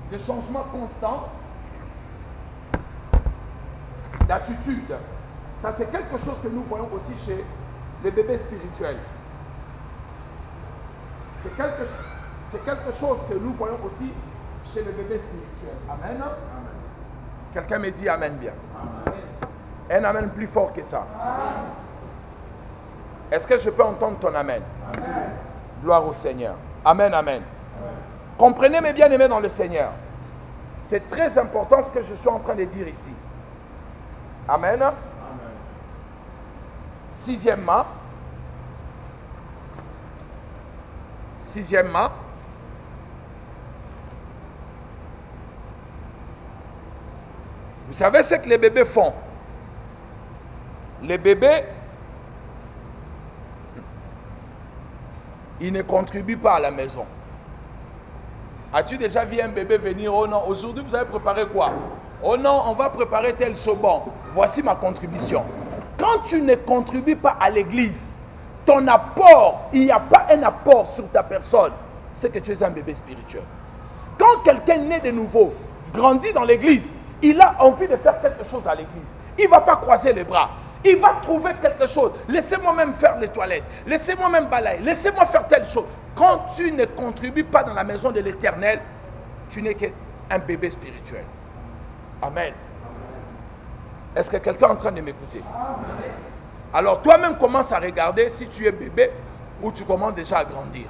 Des changements constants d'attitude. Ça, c'est quelque chose que nous voyons aussi chez les bébés spirituels. C'est quelque chose que nous voyons aussi chez les bébés spirituels. Amen. Amen. Quelqu'un me dit amen bien. Amen. Un amen plus fort que ça. Est-ce que je peux entendre ton amen? Amen. Gloire au Seigneur. Amen, amen. Comprenez mes bien-aimés dans le Seigneur. C'est très important ce que je suis en train de dire ici. Amen. Sixièmement, vous savez ce que les bébés font? Les bébés, ils ne contribuent pas à la maison. As-tu déjà vu un bébé venir? Oh non, aujourd'hui vous avez préparé quoi? Oh non, on va préparer tel saumon. Voici ma contribution. Quand tu ne contribues pas à l'église, ton apport, il n'y a pas un apport sur ta personne, c'est que tu es un bébé spirituel. Quand quelqu'un naît de nouveau, grandit dans l'église, il a envie de faire quelque chose à l'église. Il ne va pas croiser les bras. Il va trouver quelque chose. Laissez-moi même faire les toilettes. Laissez-moi même balayer. Laissez-moi faire telle chose. Quand tu ne contribues pas dans la maison de l'Éternel, tu n'es qu'un bébé spirituel. Amen. Est-ce que quelqu'un est en train de m'écouter? Alors toi-même commence à regarder si tu es bébé ou tu commences déjà à grandir.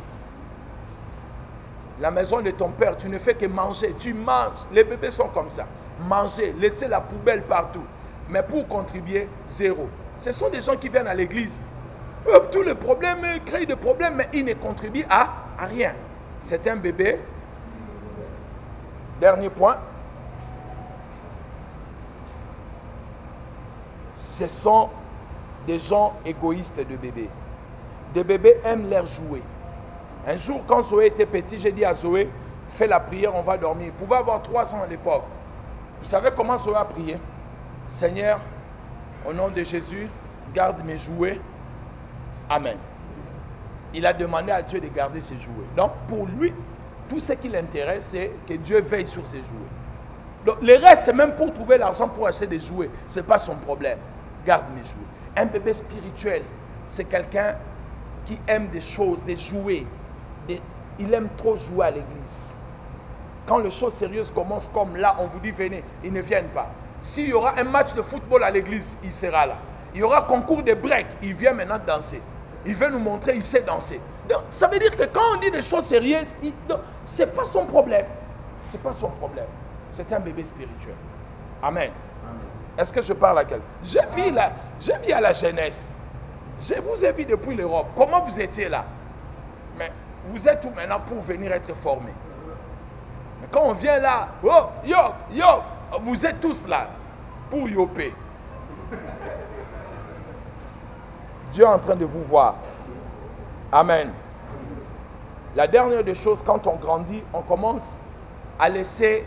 La maison de ton père, tu ne fais que manger. Tu manges. Les bébés sont comme ça. Manger, laisser la poubelle partout. Mais pour contribuer, zéro. Ce sont des gens qui viennent à l'église. Tous les problèmes, ils créent des problèmes, mais ils ne contribuent à rien. C'est un bébé. Dernier point. Ce sont des gens égoïstes de bébés. Des bébés aiment leur jouer. Un jour, quand Zoé était petit, j'ai dit à Zoé, fais la prière, on va dormir. Il pouvait avoir 3 ans à l'époque. Vous savez comment Zoé a prié? Seigneur, au nom de Jésus, garde mes jouets. Amen. Il a demandé à Dieu de garder ses jouets. Donc, pour lui, tout ce qui l'intéresse, c'est que Dieu veille sur ses jouets. Donc, le reste, c'est même pour trouver l'argent pour acheter des jouets. Ce n'est pas son problème. Garde mes jouets. Un bébé spirituel, c'est quelqu'un qui aime des choses, des jouets. Il aime trop jouer à l'église. Quand les choses sérieuses commencent comme là, on vous dit venez, ils ne viennent pas. S'il y aura un match de football à l'église, il sera là. Il y aura un concours de break, il vient maintenant danser. Il veut nous montrer, il sait danser. Donc, ça veut dire que quand on dit des choses sérieuses, ce n'est pas son problème. Ce n'est pas son problème. C'est un bébé spirituel. Amen. Est-ce que je parle à quelqu'un? Je vis à la jeunesse. Je vous ai vu depuis l'Europe. Comment vous étiez là? Mais vous êtes où maintenant pour venir être formé? Mais quand on vient là, oh, yo, vous êtes tous là pour yoper. Dieu est en train de vous voir. Amen. La dernière des choses, quand on grandit, on commence à laisser,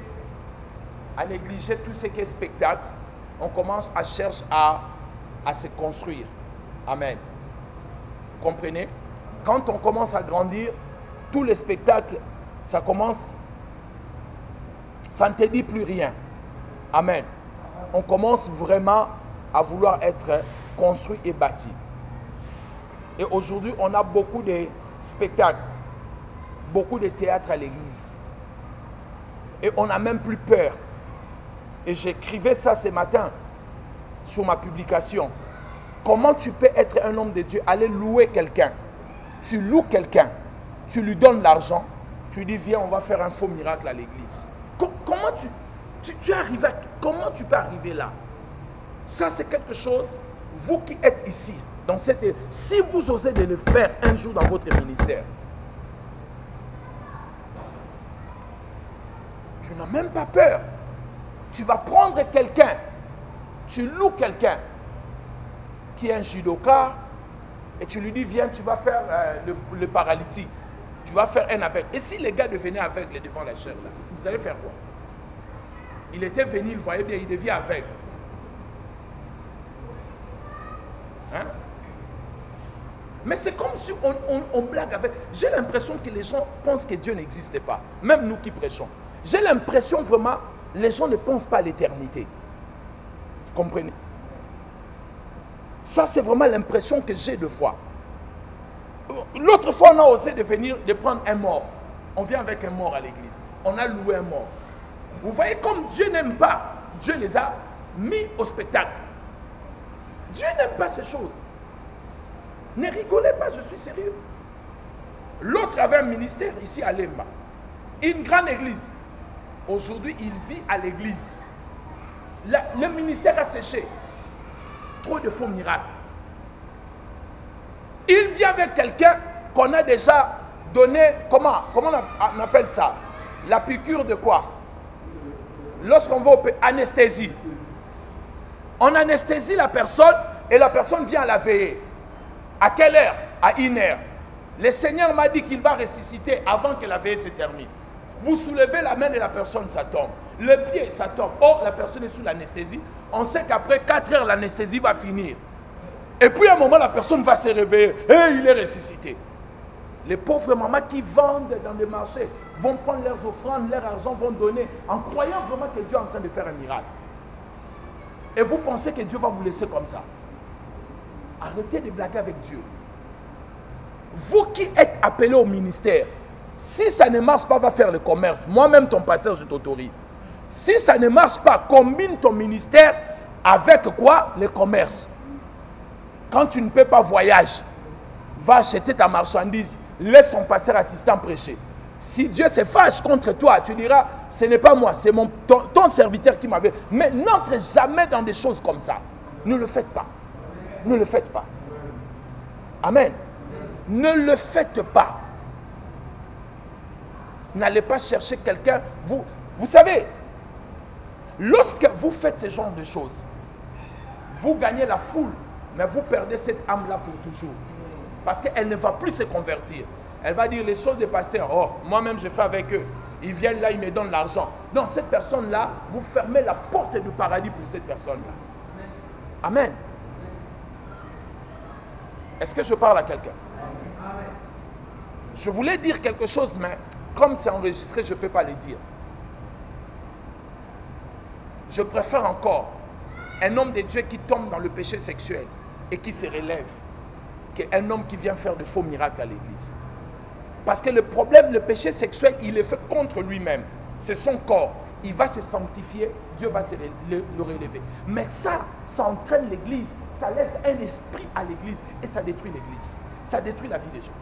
à négliger tout ce qui est spectacle. On commence à chercher à se construire. Amen. Vous comprenez? Quand on commence à grandir, tous les spectacles, ça commence, ça ne te dit plus rien. Amen. On commence vraiment à vouloir être construit et bâti. Et aujourd'hui, on a beaucoup de spectacles, beaucoup de théâtre à l'église. Et on n'a même plus peur. Et j'écrivais ça ce matin sur ma publication. Comment tu peux être un homme de Dieu, aller louer quelqu'un? Tu loues quelqu'un, tu lui donnes l'argent, tu dis viens, on va faire un faux miracle à l'église. Comment comment tu peux arriver là? Ça, c'est quelque chose, vous qui êtes ici, dans si vous osez de le faire un jour dans votre ministère, tu n'as même pas peur. Tu vas prendre quelqu'un, tu loues quelqu'un qui est un judoka et tu lui dis viens, tu vas faire le paralytique, tu vas faire un aveugle. Et si les gars devenaient aveugles devant la chair là, vous allez faire quoi? Il était venu, il voyait bien, il devient aveugle. Hein? Mais c'est comme si on blague avec. J'ai l'impression que les gens pensent que Dieu n'existe pas. Même nous qui prêchons. J'ai l'impression vraiment, les gens ne pensent pas à l'éternité. Vous comprenez? Ça, c'est vraiment l'impression que j'ai de fois. L'autre fois, on a osé de prendre un mort. On vient avec un mort à l'église. On a loué un mort. Vous voyez comme Dieu n'aime pas. Dieu les a mis au spectacle. Dieu n'aime pas ces choses. Ne rigolez pas, je suis sérieux. L'autre avait un ministère ici à Lemba. Une grande église. Aujourd'hui, il vit à l'église. Le ministère a séché. trop de faux miracles. Il vient avec quelqu'un qu'on a déjà donné, comment on appelle ça? La piqûre de quoi? Lorsqu'on va opérer, anesthésie. On anesthésie la personne et la personne vient à la veiller. À quelle heure? À 1 heure. Le Seigneur m'a dit qu'il va ressusciter avant que la veille se termine. Vous soulevez la main de la personne, ça tombe. Le pied, ça tombe. Or, la personne est sous l'anesthésie. On sait qu'après 4 heures, l'anesthésie va finir. Et puis, à un moment, la personne va se réveiller. Et il est ressuscité. Les pauvres mamans qui vendent dans des marchés vont prendre leurs offrandes, leur argent, vont donner en croyant vraiment que Dieu est en train de faire un miracle. Et vous pensez que Dieu va vous laisser comme ça. Arrêtez de blaguer avec Dieu. Vous qui êtes appelés au ministère, si ça ne marche pas, va faire le commerce. Moi-même, ton pasteur, je t'autorise. Si ça ne marche pas, combine ton ministère avec quoi? Le commerce. Quand tu ne peux pas voyager, va acheter ta marchandise. Laisse ton pasteur assistant prêcher. Si Dieu se fâche contre toi, tu diras, ce n'est pas moi, c'est ton serviteur qui m'avait. Mais n'entre jamais dans des choses comme ça. Ne le faites pas. Ne le faites pas. Amen. Ne le faites pas. N'allez pas chercher quelqu'un. Vous savez, lorsque vous faites ce genre de choses, vous gagnez la foule, mais vous perdez cette âme-là pour toujours. Parce qu'elle ne va plus se convertir. Elle va dire les choses des pasteurs. Oh, moi-même, je fais avec eux. Ils viennent là, ils me donnent l'argent. Non, cette personne-là, vous fermez la porte du paradis pour cette personne-là. Amen. Est-ce que je parle à quelqu'un? Je voulais dire quelque chose, mais comme c'est enregistré, je ne peux pas le dire. Je préfère encore un homme de Dieu qui tombe dans le péché sexuel et qui se relève qu'un homme qui vient faire de faux miracles à l'église. Parce que le problème, le péché sexuel, il est fait contre lui-même. C'est son corps. Il va se sanctifier, Dieu va le relever. Mais ça entraîne l'église, ça laisse un esprit à l'église et ça détruit l'église. Ça détruit la vie des gens.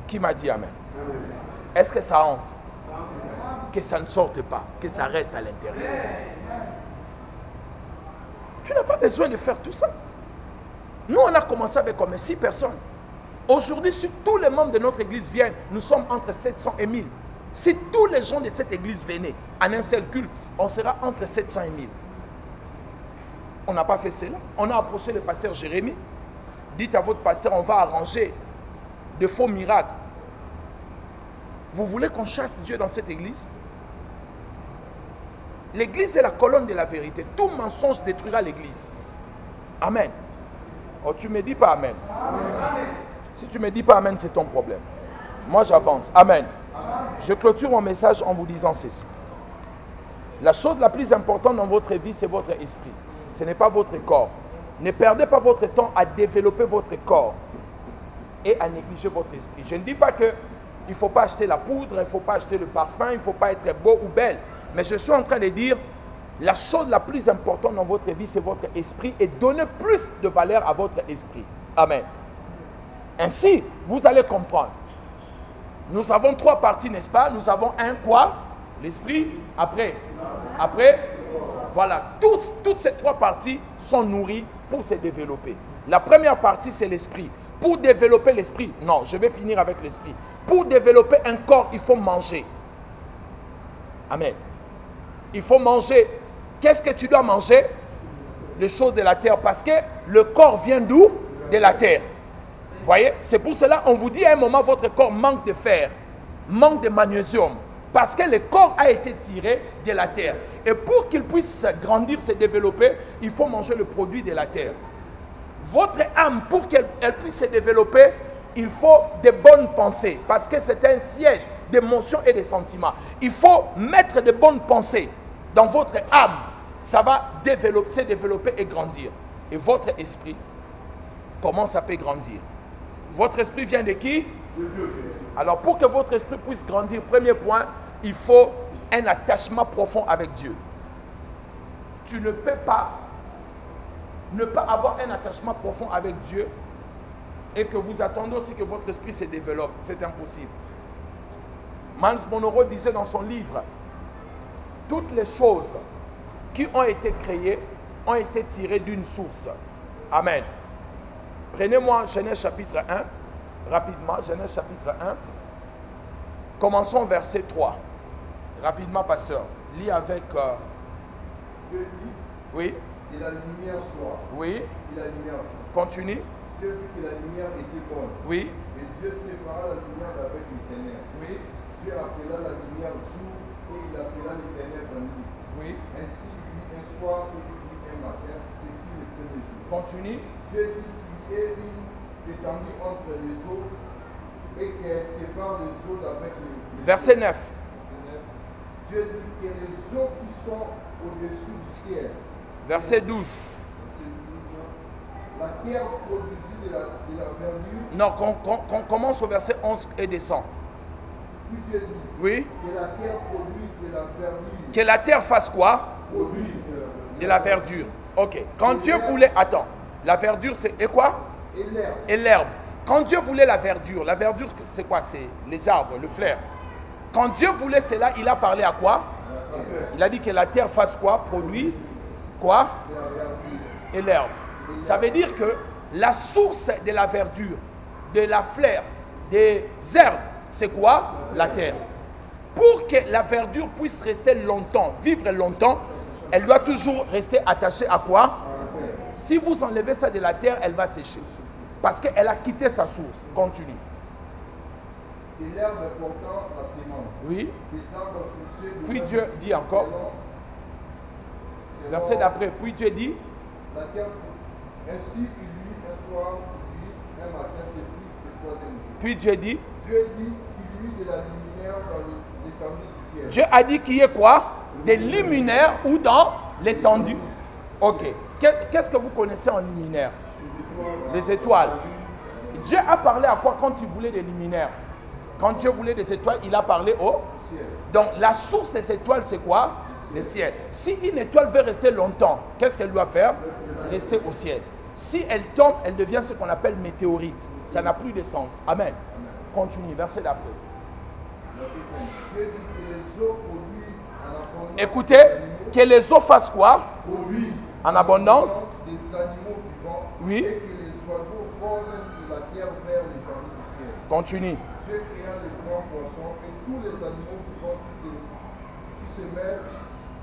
Qui m'a dit amen? Est-ce que ça entre? Que ça ne sorte pas, que ça reste à l'intérieur. Tu n'as pas besoin de faire tout ça. Nous, on a commencé avec comme 6 personnes. Aujourd'hui, si tous les membres de notre église viennent, nous sommes entre 700 et 1000. Si tous les gens de cette église venaient en un seul culte, on sera entre 700 et 1000. On n'a pas fait cela. On a approché le pasteur Jérémie. Dites à votre pasteur, on va arranger de faux miracles. Vous voulez qu'on chasse Dieu dans cette église? L'église est la colonne de la vérité. Tout mensonge détruira l'église. Amen. Oh, tu ne me dis pas amen. Amen. Si tu ne me dis pas amen, c'est ton problème. Moi, j'avance. Amen. Je clôture mon message en vous disant ceci. La chose la plus importante dans votre vie, c'est votre esprit. Ce n'est pas votre corps. Ne perdez pas votre temps à développer votre corps et à négliger votre esprit. Je ne dis pas qu'il ne faut pas acheter la poudre, il ne faut pas acheter le parfum, il ne faut pas être beau ou belle. Mais je suis en train de dire, la chose la plus importante dans votre vie, c'est votre esprit et donnez plus de valeur à votre esprit. Amen. Ainsi, vous allez comprendre. Nous avons 3 parties, n'est-ce pas? Nous avons un quoi? L'esprit. Après, voilà. Toutes ces 3 parties sont nourries pour se développer. La première partie, c'est l'esprit. Pour développer l'esprit, non, je vais finir avec l'esprit. Pour développer un corps, il faut manger. Amen. Il faut manger. Qu'est-ce que tu dois manger? Les choses de la terre. Parce que le corps vient d'où? De la terre. Vous voyez? C'est pour cela qu'on vous dit à un moment, votre corps manque de fer, manque de magnésium. Parce que le corps a été tiré de la terre. Et pour qu'il puisse grandir, se développer, il faut manger le produit de la terre. Votre âme, pour qu'elle puisse se développer, il faut de bonnes pensées. Parce que c'est un siège d'émotions et de sentiments. Il faut mettre de bonnes pensées dans votre âme. Ça va se développer et grandir. Et votre esprit, comment ça peut grandir? Votre esprit vient de qui? De Dieu. Alors pour que votre esprit puisse grandir, premier point, il faut un attachement profond avec Dieu. Tu ne peux pas ne pas avoir un attachement profond avec Dieu et que vous attendez aussi que votre esprit se développe. C'est impossible. Miles Monroe disait dans son livre, toutes les choses qui ont été créés ont été tirés d'une source. Amen. Prenez-moi Genèse chapitre 1, rapidement, Genèse chapitre 1. Commençons verset 3. Rapidement, pasteur. Lis avec... Dieu dit, Oui, que la lumière soit. oui. Et la lumière fut. Continue. Dieu vit que la lumière était bonne. Oui, Et Dieu sépara la lumière d'avec les ténèbres. oui, Dieu appela la lumière jour et il appela les ténèbres nuit. oui. Ainsi il vit un soir et il vit un matin, c'est fut le premier jour. Continue. Dieu dit qu'il y ait une étendue entre les eaux et qu'elle sépare les eaux d'avec les Verset eaux. 9. Verset 9. Dieu dit que les eaux qui sont au-dessus du ciel. Verset 12. Verset 12. La terre produisit de la verdure. Non, qu'on commence au verset 11 et descend. Puis Dieu dit Oui. que la terre produise de la verdure. Que la terre fasse quoi? Produise De la verdure. Ok. Quand Dieu voulait... Attends. La verdure, c'est... Et quoi? et l'herbe. Et l'herbe. Quand Dieu voulait la verdure c'est quoi? C'est les arbres, le flair. Quand Dieu voulait cela, il a parlé à quoi? Il a dit que la terre fasse quoi? Produise quoi? De la verdure. Et l'herbe. Ça veut dire que la source de la verdure, de la fleur, des herbes, c'est quoi? La terre. Pour que la verdure puisse rester longtemps, vivre longtemps, elle doit toujours rester attachée à quoi? Si vous enlevez ça de la terre, elle va sécher. Parce qu'elle a quitté sa source. Continue. Et l'herbe portant la sémence. Oui. Des arbres fruitiers. Puis Dieu dit encore. Verset d'après. Puis Dieu dit. La terre, ainsi il vit un soir, il vit un matin, c'est fut le troisième jour. Puis Dieu dit. Dieu dit qu'il y eut de la lumière dans l'étendue du ciel. Dieu a dit qu'il y ait quoi? Des luminaires ou dans l'étendue. Ok. Qu'est-ce que vous connaissez en luminaire? Les étoiles. Dieu a parlé à quoi quand il voulait des luminaires? Quand Dieu voulait des étoiles, il a parlé au Ciel. Donc la source des étoiles, c'est quoi? Le ciel. Si une étoile veut rester longtemps, qu'est-ce qu'elle doit faire? Rester au ciel. Si elle tombe, elle devient ce qu'on appelle météorite. Ça n'a plus de sens. Amen. Continue, verset d'après. Verset 20. Dieu dit que les eaux produisent en abondance. Écoutez, que les eaux fassent quoi? Produisent En abondance. des animaux vivants. Oui. Et que les oiseaux volent sur la terre vers l'étendue du ciel. Continue. Dieu créa les grands poissons et tous les animaux vivants qui se mêlent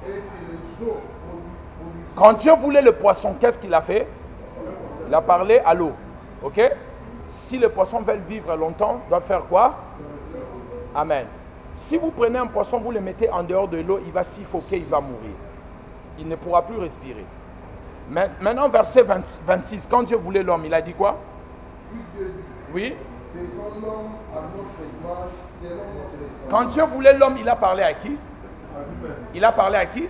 et que les eaux produisent. Quand Dieu voulait le poisson, qu'est-ce qu'il a fait? Il a parlé à l'eau. Ok? Si le poisson veut vivre longtemps, doit faire quoi? Amen. Si vous prenez un poisson, vous le mettez en dehors de l'eau, il va suffoquer, il va mourir. Il ne pourra plus respirer. Maintenant, verset 26, quand Dieu voulait l'homme, il a dit quoi? Puis Dieu dit, Oui. faisons l'homme à notre image, selon notre ressemblance. Quand Dieu voulait l'homme, il a parlé à qui? Il a parlé à qui?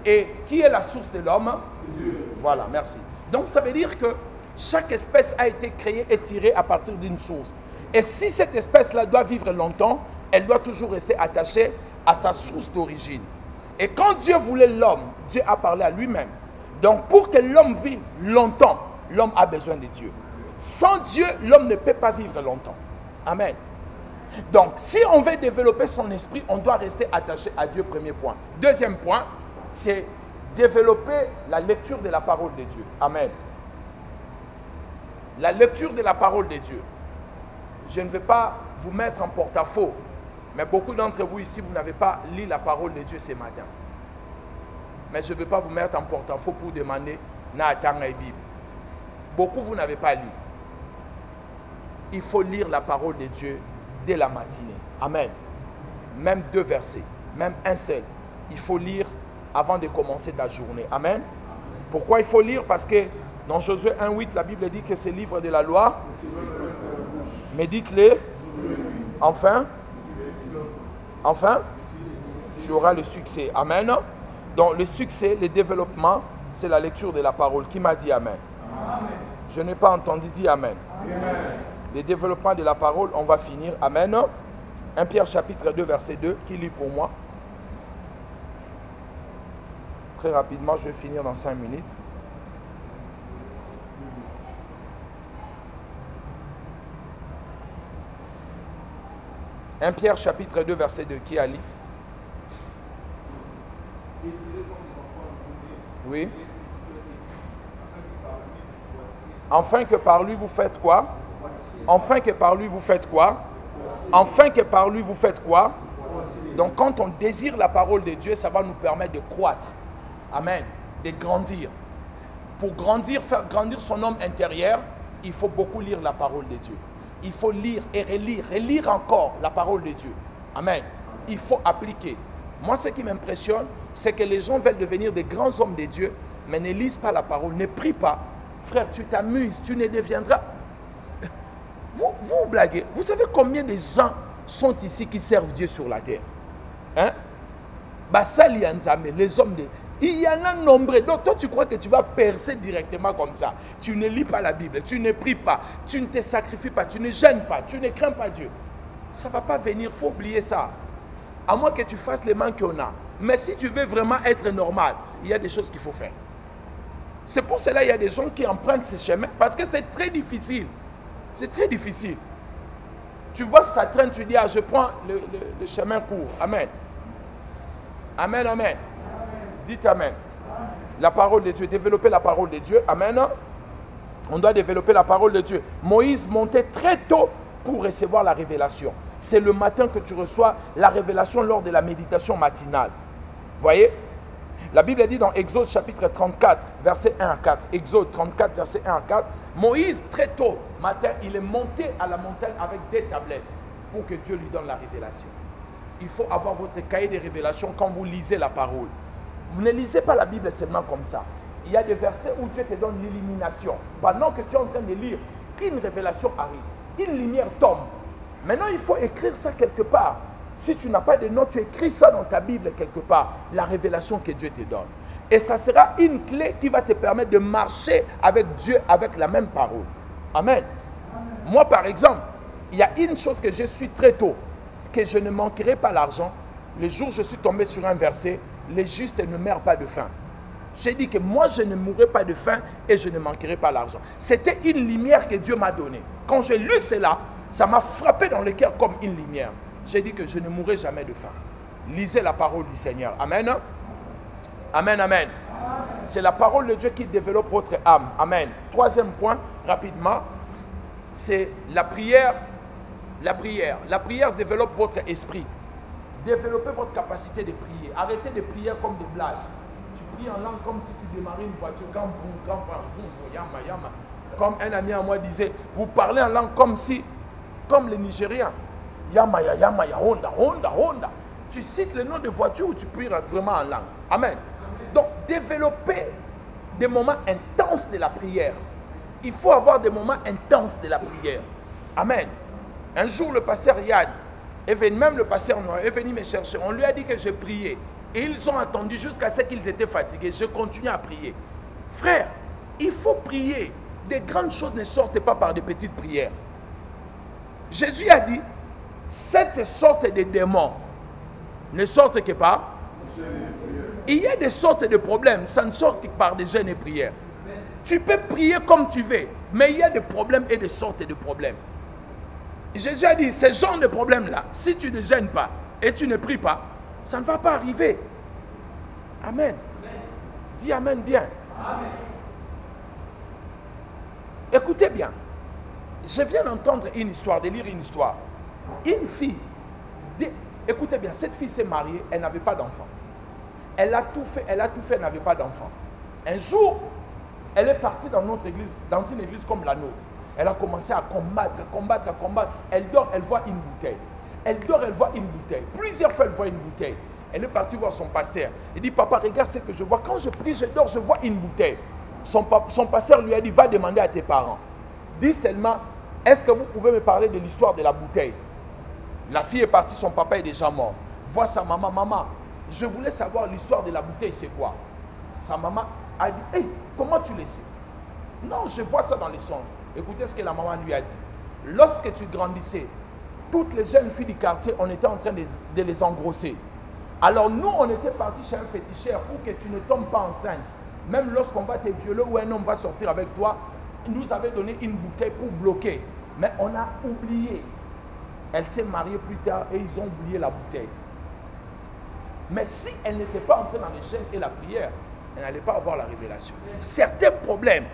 Et qui est la source de l'homme? Voilà, merci. Donc ça veut dire que chaque espèce a été créée et tirée à partir d'une source. Et si cette espèce-là doit vivre longtemps, elle doit toujours rester attachée à sa source d'origine. Et quand Dieu voulait l'homme, Dieu a parlé à lui-même. Donc pour que l'homme vive longtemps, l'homme a besoin de Dieu. Sans Dieu, l'homme ne peut pas vivre longtemps. Amen. Donc, si on veut développer son esprit, on doit rester attaché à Dieu, premier point. Deuxième point, c'est développer la lecture de la parole de Dieu. Amen. La lecture de la parole de Dieu. Je ne vais pas vous mettre en porte-à-faux, mais beaucoup d'entre vous ici, vous n'avez pas lu la parole de Dieu ce matin. Mais je ne vais pas vous mettre en porte-à-faux pour demander na attendre la Bible. Beaucoup, vous n'avez pas lu. Il faut lire la parole de Dieu dès la matinée. Amen. Même 2 versets, même un seul. Il faut lire avant de commencer ta journée. Amen. Pourquoi il faut lire? Parce que dans Josué 1:8, la Bible dit que c'est le livre de la loi. Médite-le. Enfin, tu auras le succès. Amen. Donc le succès, le développement, c'est la lecture de la parole. Qui m'a dit Amen? Amen. Je n'ai pas entendu dire Amen. Amen. Le développement de la parole, on va finir. Amen. 1 Pierre chapitre 2 verset 2. Qui lit pour moi? Très rapidement, je vais finir dans 5 minutes. « 1 Pierre chapitre 2 verset 2. Qui a lu? Oui. Enfin que par lui vous faites quoi? Enfin que par lui vous faites quoi? Enfin que par lui vous faites quoi? Donc quand on désire la parole de Dieu, ça va nous permettre de croître. Amen. De grandir. Pour grandir, faire grandir son homme intérieur, il faut beaucoup lire la parole de Dieu. Il faut lire et relire encore la parole de Dieu. Amen. Il faut appliquer. Moi, ce qui m'impressionne, c'est que les gens veulent devenir des grands hommes de Dieu, mais ne lisent pas la parole, ne prient pas. Frère, tu t'amuses, tu ne deviendras... Vous blaguez. Vous savez combien de gens sont ici qui servent Dieu sur la terre? Hein? Les hommes de... Il y en a nombreux. Donc toi, tu crois que tu vas percer directement comme ça. Tu ne lis pas la Bible, tu ne pries pas, tu ne te sacrifies pas, tu ne gênes pas, tu ne crains pas Dieu. Ça ne va pas venir, il faut oublier ça. À moins que tu fasses les mains qu'on a. Mais si tu veux vraiment être normal, il y a des choses qu'il faut faire. C'est pour cela qu'il y a des gens qui empruntent ce chemin, parce que c'est très difficile. C'est très difficile. Tu vois que ça traîne, tu dis, ah, je prends le chemin court. Amen. Amen, amen. Dites amen. La parole de Dieu, développer la parole de Dieu. Amen. On doit développer la parole de Dieu. Moïse montait très tôt pour recevoir la révélation. C'est le matin que tu reçois la révélation lors de la méditation matinale. Voyez? La Bible dit dans Exode chapitre 34, verset 1 à 4. Exode 34, verset 1 à 4. Moïse, très tôt matin, il est monté à la montagne avec des tablettes pour que Dieu lui donne la révélation. Il faut avoir votre cahier de révélation quand vous lisez la parole. Vous ne lisez pas la Bible seulement comme ça. Il y a des versets où Dieu te donne l'illumination. Pendant que tu es en train de lire, une révélation arrive. Une lumière tombe. Maintenant, il faut écrire ça quelque part. Si tu n'as pas de notes, tu écris ça dans ta Bible quelque part. La révélation que Dieu te donne. Et ça sera une clé qui va te permettre de marcher avec Dieu avec la même parole. Amen. Moi, par exemple, il y a une chose que je suis très tôt, que je ne manquerai pas l'argent. Le jour où je suis tombé sur un verset, les justes ne meurent pas de faim. J'ai dit que moi, je ne mourrai pas de faim et je ne manquerai pas l'argent. C'était une lumière que Dieu m'a donnée. Quand j'ai lu cela, ça m'a frappé dans le cœur comme une lumière. J'ai dit que je ne mourrai jamais de faim. Lisez la parole du Seigneur. Amen. Amen, amen. C'est la parole de Dieu qui développe votre âme. Amen. Troisième point, rapidement, c'est la prière. La prière. La prière développe votre esprit. Développez votre capacité de prier. Arrêtez de prier comme des blagues. Tu pries en langue comme si tu démarrais une voiture. Comme un ami à moi disait, vous parlez en langue comme si, comme les Nigériens. Yamaya, Yamaya, Honda, Honda, Honda. Tu cites le nom de voiture où tu pries vraiment en langue. Amen. Donc, développez des moments intenses de la prière. Il faut avoir des moments intenses de la prière. Amen. Un jour, le pasteur Yann est venu, même le pasteur Noir est venu me chercher. On lui a dit que j'ai prié. Et ils ont attendu jusqu'à ce qu'ils étaient fatigués. Je continue à prier. Frère, il faut prier. Des grandes choses ne sortent pas par des petites prières. Jésus a dit, cette sorte de démons ne sortent que par... Il y a des sortes de problèmes, ça ne sort que par des jeûnes et prières. Tu peux prier comme tu veux, mais il y a des problèmes et des sortes de problèmes. Jésus a dit, ce genre de problèmes-là, si tu ne gênes pas et tu ne pries pas, ça ne va pas arriver. Amen. Dis amen bien. Amen. Écoutez bien. Je viens d'entendre une histoire, de lire une histoire. Une fille, écoutez bien, cette fille s'est mariée, elle n'avait pas d'enfant. Elle a tout fait, elle n'avait pas d'enfant. Un jour, elle est partie dans notre église, dans une église comme la nôtre. Elle a commencé à combattre. Elle dort, elle voit une bouteille. Elle dort, elle voit une bouteille. Plusieurs fois, elle voit une bouteille. Elle est partie voir son pasteur. Elle dit, papa, regarde ce que je vois. Quand je prie, je dors, je vois une bouteille. Son pasteur lui a dit, va demander à tes parents. Dis seulement, est-ce que vous pouvez me parler de l'histoire de la bouteille? La fille est partie, son papa est déjà mort. Voit sa maman, maman, je voulais savoir l'histoire de la bouteille, c'est quoi? Sa maman a dit, hey, comment tu le sais? Non, je vois ça dans les songes. Écoutez ce que la maman lui a dit. Lorsque tu grandissais, toutes les jeunes filles du quartier, on était en train de les engrosser. Alors nous, on était partis chez un féticheur pour que tu ne tombes pas enceinte. Même lorsqu'on va te violer ou un homme va sortir avec toi, il nous avait donné une bouteille pour bloquer. Mais on a oublié. Elle s'est mariée plus tard et ils ont oublié la bouteille. Mais si elle n'était pas entrée dans les jeûnes et la prière, elle n'allait pas avoir la révélation. Certains problèmes,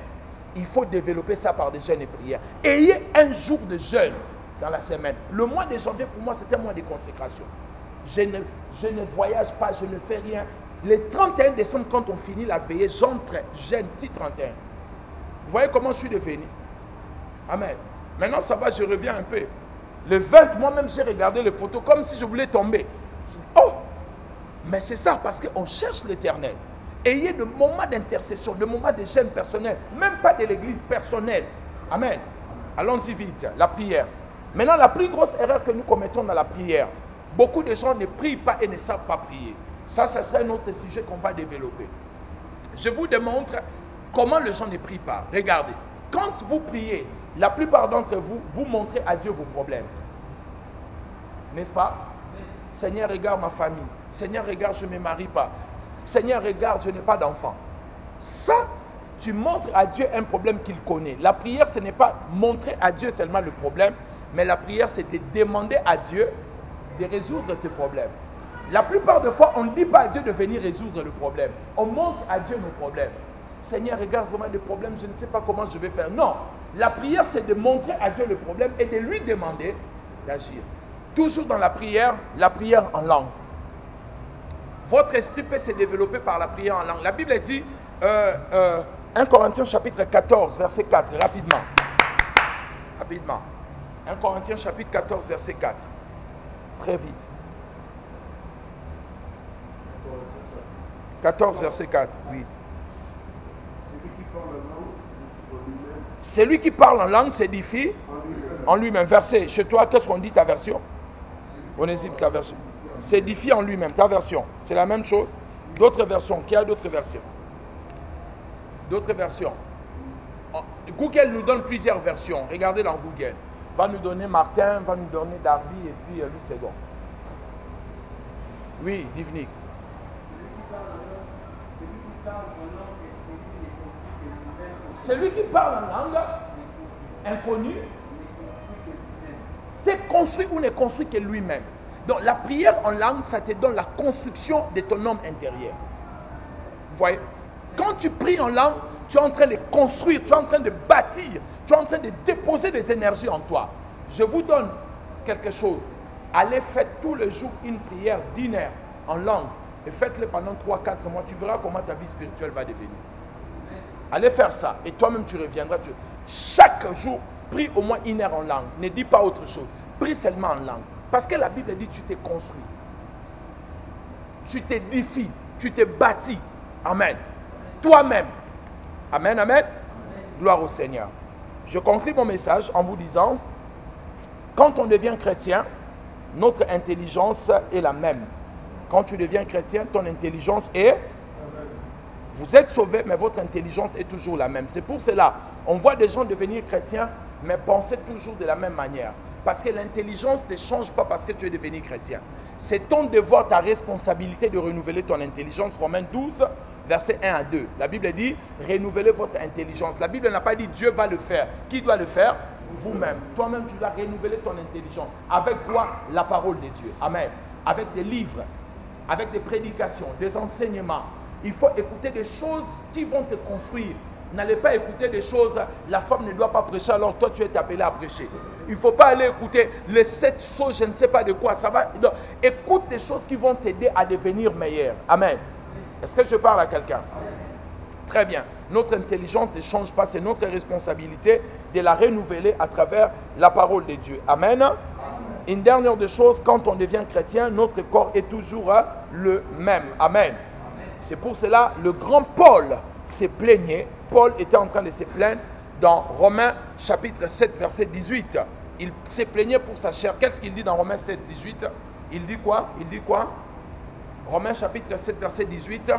il faut développer ça par des jeûnes et prières. Ayez un jour de jeûne dans la semaine. Le mois de janvier, pour moi, c'est un mois de consécration. Je ne voyage pas, je ne fais rien. Le 31 décembre, quand on finit la veillée, j'entre, jeûne, petit 31. Vous voyez comment je suis devenu? Amen. Maintenant, ça va, je reviens un peu. Le 20, moi-même, j'ai regardé les photos comme si je voulais tomber. Je dis, oh, mais c'est ça, parce qu'on cherche l'Éternel. Ayez de moments d'intercession, de moments de jeûne personnel, même pas de l'église personnelle. Amen. Allons-y vite, la prière. Maintenant, la plus grosse erreur que nous commettons dans la prière, beaucoup de gens ne prient pas et ne savent pas prier. Ça, ce serait un autre sujet qu'on va développer. Je vous démontre comment les gens ne prient pas. Regardez, quand vous priez, la plupart d'entre vous, vous montrez à Dieu vos problèmes. N'est-ce pas? Seigneur, regarde ma famille. Seigneur, regarde, je ne me marie pas. Seigneur, regarde, je n'ai pas d'enfant. Ça, tu montres à Dieu un problème qu'il connaît. La prière, ce n'est pas montrer à Dieu seulement le problème, mais la prière, c'est de demander à Dieu de résoudre tes problèmes. La plupart des fois, on ne dit pas à Dieu de venir résoudre le problème. On montre à Dieu nos problèmes. Seigneur, regarde vraiment le problème, je ne sais pas comment je vais faire. Non, la prière, c'est de montrer à Dieu le problème et de lui demander d'agir. Toujours dans la prière en langue. Votre esprit peut se développer par la prière en langue. La Bible dit, 1 Corinthiens chapitre 14, verset 4, rapidement. Rapidement. 1 Corinthiens chapitre 14, verset 4. Très vite. 14, verset 4, oui. Celui qui parle en langue s'édifie en lui-même. Verset, chez toi, qu'est-ce qu'on dit ta version? Onésime, ta version. S'édifie en lui-même, ta version. C'est la même chose. D'autres versions, qui a d'autres versions? D'autres versions. Google nous donne plusieurs versions. Regardez dans Google. Va nous donner Martin, va nous donner Darby et puis Louis Second. Oui, Divinique. Celui qui parle en langue inconnue, c'est construit ou ne construit que lui-même. Donc la prière en langue, ça te donne la construction de ton homme intérieur. Vous voyez? Quand tu pries en langue, tu es en train de construire, tu es en train de bâtir, tu es en train de déposer des énergies en toi. Je vous donne quelque chose. Allez faire tous les jours une prière d'1 heure en langue et faites-le pendant 3-4 mois. Tu verras comment ta vie spirituelle va devenir. Allez faire ça et toi-même tu reviendras. Chaque jour, prie au moins 1 heure en langue. Ne dis pas autre chose. Prie seulement en langue. Parce que la Bible dit tu t'es construit. Tu t'édifies. Tu t'es bâti. Amen. Toi-même. Amen, amen. Amen. Gloire au Seigneur. Je conclue mon message en vous disant, quand on devient chrétien, notre intelligence est la même. Quand tu deviens chrétien, ton intelligence est... Vous êtes sauvé, mais votre intelligence est toujours la même. C'est pour cela, on voit des gens devenir chrétiens, mais penser toujours de la même manière. Parce que l'intelligence ne change pas parce que tu es devenu chrétien. C'est ton devoir, ta responsabilité de renouveler ton intelligence. Romains 12, versets 1 à 2. La Bible dit, renouvelez votre intelligence. La Bible n'a pas dit, Dieu va le faire. Qui doit le faire? Vous-même. Toi-même, tu dois renouveler ton intelligence. Avec quoi? La parole de Dieu. Amen. Avec des livres, avec des prédications, des enseignements. Il faut écouter des choses qui vont te construire. N'allez pas écouter des choses, la femme ne doit pas prêcher alors toi tu es appelé à prêcher. Il ne faut pas aller écouter les 7 choses, je ne sais pas de quoi. Ça va. Non. Écoute des choses qui vont t'aider à devenir meilleur. Amen. Est-ce que je parle à quelqu'un? Très bien. Notre intelligence ne change pas, c'est notre responsabilité de la renouveler à travers la parole de Dieu. Amen. Une dernière des choses, quand on devient chrétien, notre corps est toujours le même. Amen. C'est pour cela le grand Paul se plaignait. Paul était en train de se plaindre dans Romains chapitre 7 verset 18. Il se plaignait pour sa chair. Qu'est-ce qu'il dit dans Romains 7 18? Il dit quoi? Il dit quoi? Romains chapitre 7 verset 18.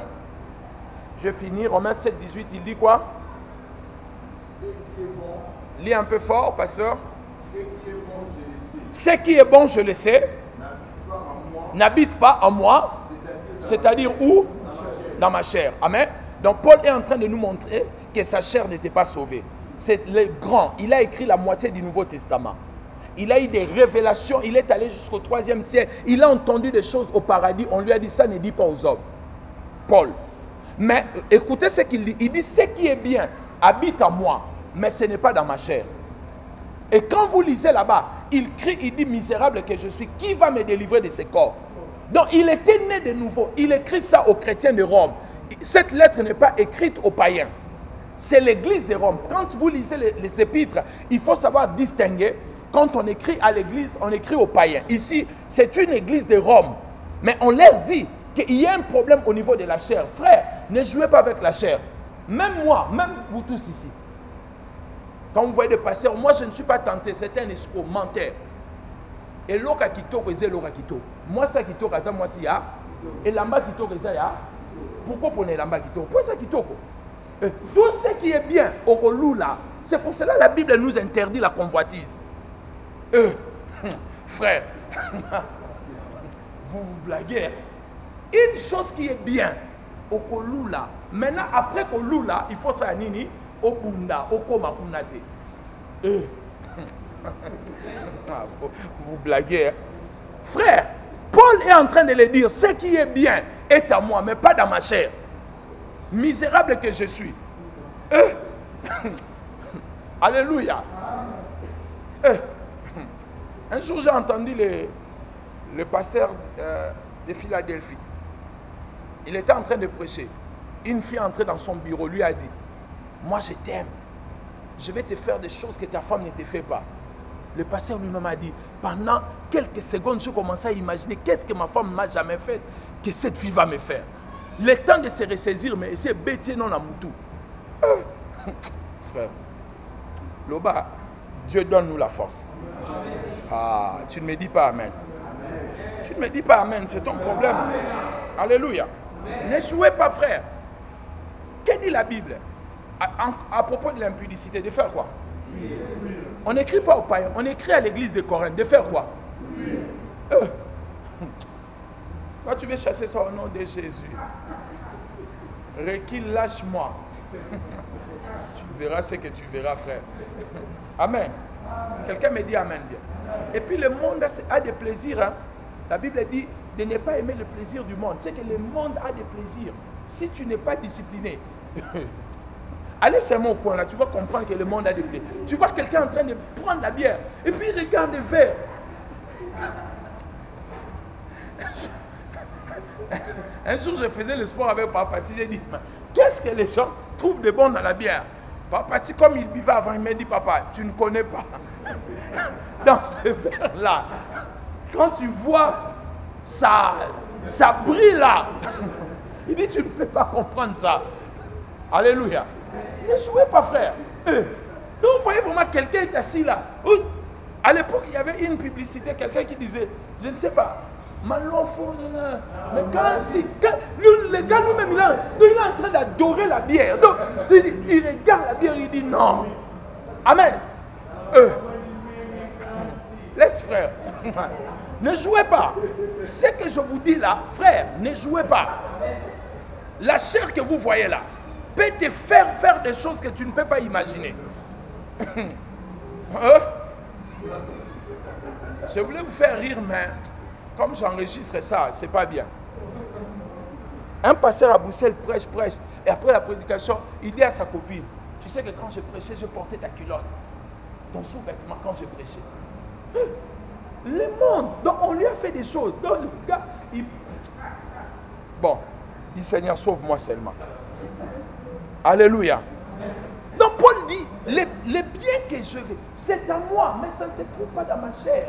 Je finis. Romains 7 18. Il dit quoi? Ce qui est bon. Lis un peu fort, pasteur. Ce qui est bon, je le sais. Ce qui est bon, je le sais. N'habite pas en moi. C'est-à-dire où? Dans ma chair. Amen. Donc Paul est en train de nous montrer que sa chair n'était pas sauvée. C'est le grand. Il a écrit la moitié du Nouveau Testament. Il a eu des révélations. Il est allé jusqu'au 3e siècle. Il a entendu des choses au paradis. On lui a dit ça, ne dit pas aux hommes. Paul. Mais écoutez ce qu'il dit. Il dit, ce qui est bien habite en moi, mais ce n'est pas dans ma chair. Et quand vous lisez là-bas, il crie, il dit, misérable que je suis, qui va me délivrer de ce corps? Donc il était né de nouveau. Il écrit ça aux chrétiens de Rome. Cette lettre n'est pas écrite aux païens. C'est l'église de Rome. Quand vous lisez les épîtres, il faut savoir distinguer. Quand on écrit à l'église, on écrit aux païens. Ici, c'est une église de Rome. Mais on leur dit qu'il y a un problème au niveau de la chair. Frère, ne jouez pas avec la chair. Même moi, même vous tous ici. Quand vous voyez des pasteurs, moi je ne suis pas tenté, c'est un escroc, menteur. Et l'oka kito, c'est l'oka kito. Moi ça kito, moi si ya. Et l'amba kito, c'est ya. Pourquoi prenez l'amba kito? Pourquoi ça kito? Tout ce qui est bien au Kolula, c'est pour cela que la Bible nous interdit la convoitise. Frère, vous vous blaguez. Une chose qui est bien au Kolula, maintenant après Kolula, il faut ça nini, au Bunda, au Koma Kunate. Vous blaguez. Frère, Paul est en train de le dire, ce qui est bien est à moi, mais pas dans ma chair. Misérable que je suis. Alléluia. Un jour, j'ai entendu le pasteur de Philadelphie. Il était en train de prêcher. Une fille est entrée dans son bureau, lui a dit, moi je t'aime. Je vais te faire des choses que ta femme ne te fait pas. Le pasteur lui-même a dit, pendant quelques secondes, je commençais à imaginer qu'est-ce que ma femme ne m'a jamais fait, que cette fille va me faire. Le temps de se ressaisir, mais c'est bêtier non à moutou. Frère, Loba, Dieu donne-nous la force. Ah, tu ne me dis pas amen. Tu ne me dis pas amen, c'est ton problème. Alléluia. Ne jouez pas, frère. Que dit la Bible à propos de l'impudicité? De faire quoi? On n'écrit pas aux païens, on écrit à l'église de Corinthe. De faire quoi? Quand tu veux chasser ça au nom de Jésus, recule, lâche-moi. Tu verras ce que tu verras, frère. Amen. Quelqu'un me dit amen bien. Et puis le monde a des plaisirs. Hein? La Bible dit de ne pas aimer le plaisir du monde. C'est que le monde a des plaisirs. Si tu n'es pas discipliné, allez seulement au coin là, tu vas comprendre que le monde a des plaisirs. Tu vois quelqu'un en train de prendre la bière et puis il regarde le verre. Un jour, je faisais le sport avec Papa Pati. J'ai dit, qu'est-ce que les gens trouvent de bon dans la bière? Papa Pati, comme il buvait avant, il m'a dit, papa, tu ne connais pas. Dans ce verre-là, quand tu vois ça brille là, il dit, tu ne peux pas comprendre ça. Alléluia. Ne jouez pas, frère. Donc, vous voyez vraiment, quelqu'un est assis là. À l'époque, il y avait une publicité, quelqu'un qui disait, je ne sais pas, Malofo, mais le gars lui-même, il est en train d'adorer la bière. Donc, il regarde la bière, il dit non. Amen. Laisse, frère. Ne jouez pas. Ce que je vous dis là, frère, ne jouez pas. La chair que vous voyez là peut te faire des choses que tu ne peux pas imaginer. Je voulais vous faire rire, mais comme j'enregistre ça, c'est pas bien. Un pasteur à Bruxelles prêche. Et après la prédication, il dit à sa copine, tu sais que quand je prêchais, je portais ta culotte, ton sous-vêtement quand je prêchais. Le monde, donc on lui a fait des choses. Donc le gars, bon, dit Seigneur, sauve-moi seulement. Alléluia. Donc Paul dit, les biens que je veux, c'est à moi, mais ça ne se trouve pas dans ma chair.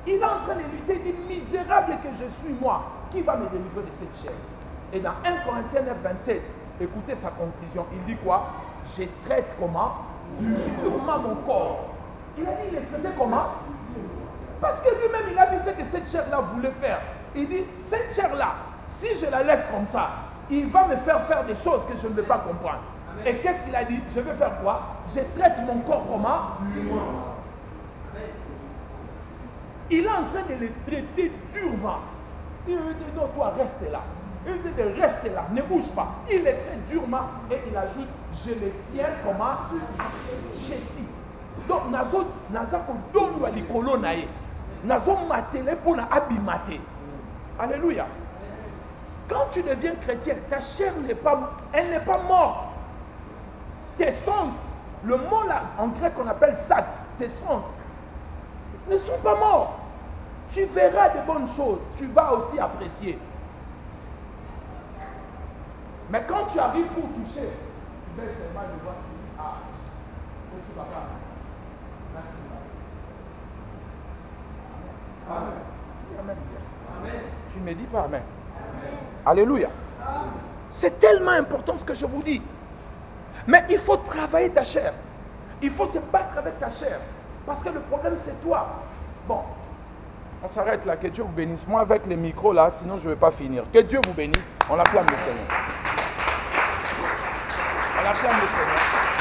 Il est en train de lutter, il dit, misérable que je suis moi, qui va me délivrer de cette chair? Et dans 1 Corinthiens 9, 27, écoutez sa conclusion, il dit quoi? Je traite comment? Durement mon corps. Il a dit, il est traité comment? Parce que lui-même, il a vu ce que cette chair-là voulait faire. Il dit, cette chair-là, si je la laisse comme ça, il va me faire des choses que je ne vais pas comprendre. Et qu'est-ce qu'il a dit? Je vais faire quoi? Je traite mon corps comment? Il est en train de le traiter durement. Il lui dit, non, toi, reste là. Il dit de rester là, ne bouge pas. Il le traite durement et il ajoute, je le tiens comment? Assujetti. Donc, nazo kodonu wa likolo na ye. Nazo matele pour na abimate. Alléluia. Quand tu deviens chrétien, ta chair elle n'est pas morte. Tes sens, le mot là, en grec on appelle sax, tes sens ne sont pas morts. Tu verras de bonnes choses, tu vas aussi apprécier. Mais quand tu arrives pour toucher, tu baisses seulement le doigt, tu dis, ah, aussi papa, merci. Amen. Dis amen. Amen. Tu ne me dis pas amen. Amen. Alléluia. C'est tellement important ce que je vous dis. Mais il faut travailler ta chair. Il faut se battre avec ta chair. Parce que le problème, c'est toi. Bon, on s'arrête là. Que Dieu vous bénisse. Moi, avec les micros là, sinon je ne vais pas finir. Que Dieu vous bénisse. On acclame le Seigneur. On acclame le Seigneur.